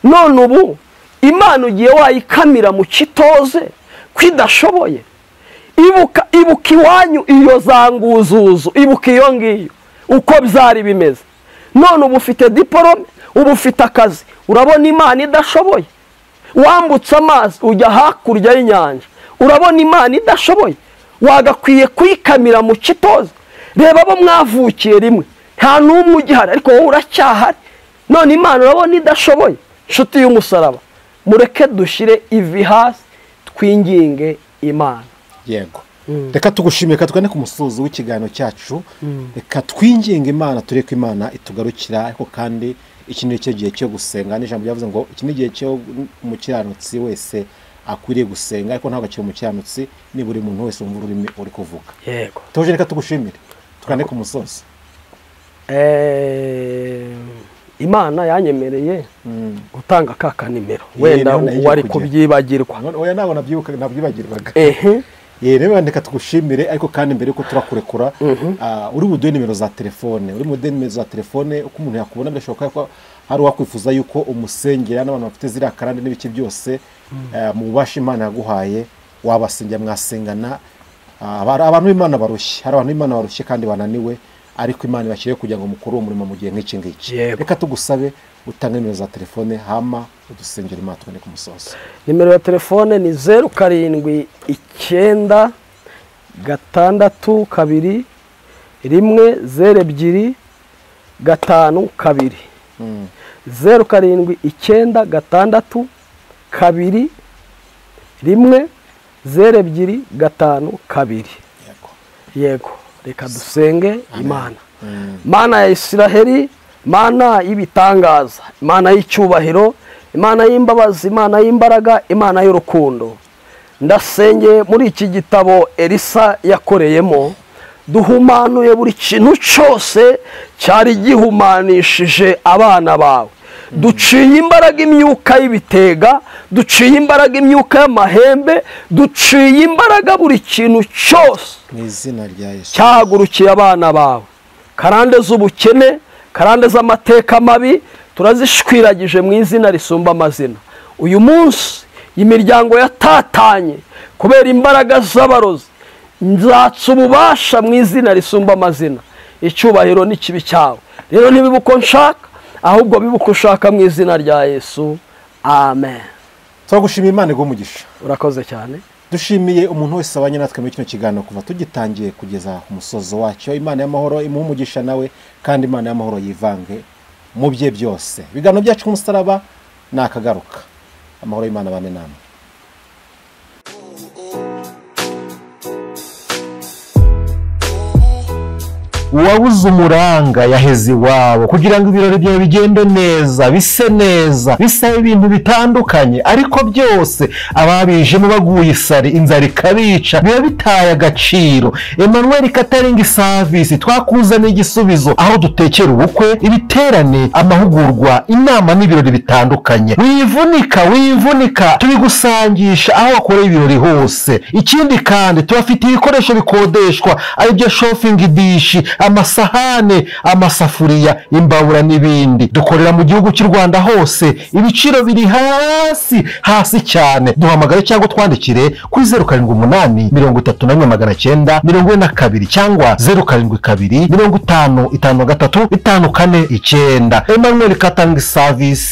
[SPEAKER 1] None ubu Imana ugiye wayikamira mu kitoze ko idashoboye. Ibuka iwanyu iyo zanguzuzu, ibuka iyo ngiyo uko byari bimeze. None ubu ufite diporome, ubu ufite akazi, urabona Imana idashoboye. Wambutse amazi ujya hakurya y'inyanja, urabona Imana idashoboye. Wagakwiye kuyikamira mu kitoze. Reba abo mwavukiye rimwe, nta n'umwe ugihari, ariko wowe uracyahari. None Imana urabona idashoboye. Nshuti y'umusaraba, mureke dushyire ivi hasi twinginge Imana.
[SPEAKER 3] Yego, reka tugushimire, reka tugane ku musozo w'ikiganiro cyacu. Reka twinginge Imana, tureke Imana itugarukira. Ariko kandi iki ni cyo gihe cyo gusenga. N'ijambo ryavuze ngo iki ni gihe cyo umukiranutsi wese akwiriye gusenga, ariko ntabwo akiri umukiranutsi ni buri muntu wese wumva ururimi uri kuvuga.
[SPEAKER 1] Yego,
[SPEAKER 3] tuje reka tugushimire, tugane ku musozo.
[SPEAKER 1] Imana yanyemereye gutanga ka nimero, wenda wari kubyibagirwa.
[SPEAKER 3] Oya, ntabwo nabyibagirwaga. Rero ndeka tugushimire, ariko kandi mbere yuko turakurekura, uri buduhe nimero za telefone. Uri buduhe nimero za telefone uko umuntu yakubona. Birashoboka ko hari uwakwifuza yuko umusengera, n'abantu bafite ziriya karande n'ibiki byose mu bubasha Imana yaguhaye, wabasengera mwasengana. Abantu b'Imana barushye, hari abantu b'Imana barushye kandi bananiwe, ariko Imana ibashyiriye kugira ngo mukuru uwo murimo mu gihe nk'iki ngiki. Reka tugusabe utange nimero za telefone, hama udusengera Imana tubone ku musozo.
[SPEAKER 1] Nimero ya telefone ni 0796 62 102 52 0796 62 102 52. Yego, reka dusenge Imana. Mana ya Isiraheli, Mana y'ibitangaza, Imana y'icyubahiro, Imana y'imbabazi, Imana y'imbaraga, Imana y'urukundo, ndasenge muri iki gitabo Elisa yakoreyemo, duhumanuye buri kintu cyose cyari gihumanishije abana bawe. Duciye imbaraga imyuka y'ibitega, duciye imbaraga imyuka y'amahembe, duciye imbaraga buri kintu cyose
[SPEAKER 3] mu izina rya Yesu
[SPEAKER 1] cyahagurukiye abana bawe. Karande z'ubukene, karande z'amateka mabi, turazishwiragije mu izina risumba amazina. Uyu munsi imiryango yatatanye kubera imbaraga z'abarozi, nzatsa ububasha mu izina risumba amazina. Icyubahiro n'ikibi cyawe rero ntibibuko nshaka, ahubwo bibuko ushaka mu izina rya Yesu. Amen.
[SPEAKER 3] Turagushimiye, Imana igumugisha.
[SPEAKER 1] Urakoze cyane.
[SPEAKER 3] Dushimiye umuntu wese abanye natwe muri kino kiganiro kuva tugitangiye kugeza ku musozo wacyo. Imana y'amahoro imuhe umugisha nawe, kandi Imana y'amahoro yivange mu bye byose. Ibiganiro byacu ku musaraba nakagaruka. Amahoro y'Imana abane namwe.
[SPEAKER 2] uwabuze umuranga yaheze iwabo kugira ngo ibirori byawe bigende neza, bise neza, bisabe ibintu bitandukanye, ariko byose ababijemo baguye isari, inzara ikabica, biba bitaye agaciro. Emmanuel Catering Service twakuzaniye igisubizo, aho dutekera ubukwe, ibiterane, amahugurwa, inama n'ibirori bitandukanye. Wivunika tubigusangisha aho wakoreye ibirori hose. Ikindi kandi tubafite ibikoresho bikodeshwa, aribyo shopping dish, amasahane, amasafuriya, imbabura n'ibindi. Dukorera mu gihugu cy'u Rwanda hose, ibiciro biri hasi cyane. Duhamagare cyangwa twandikire kuri 078 31 942 cyangwa 072 50 53 54 9. Emmanuel Catering Service.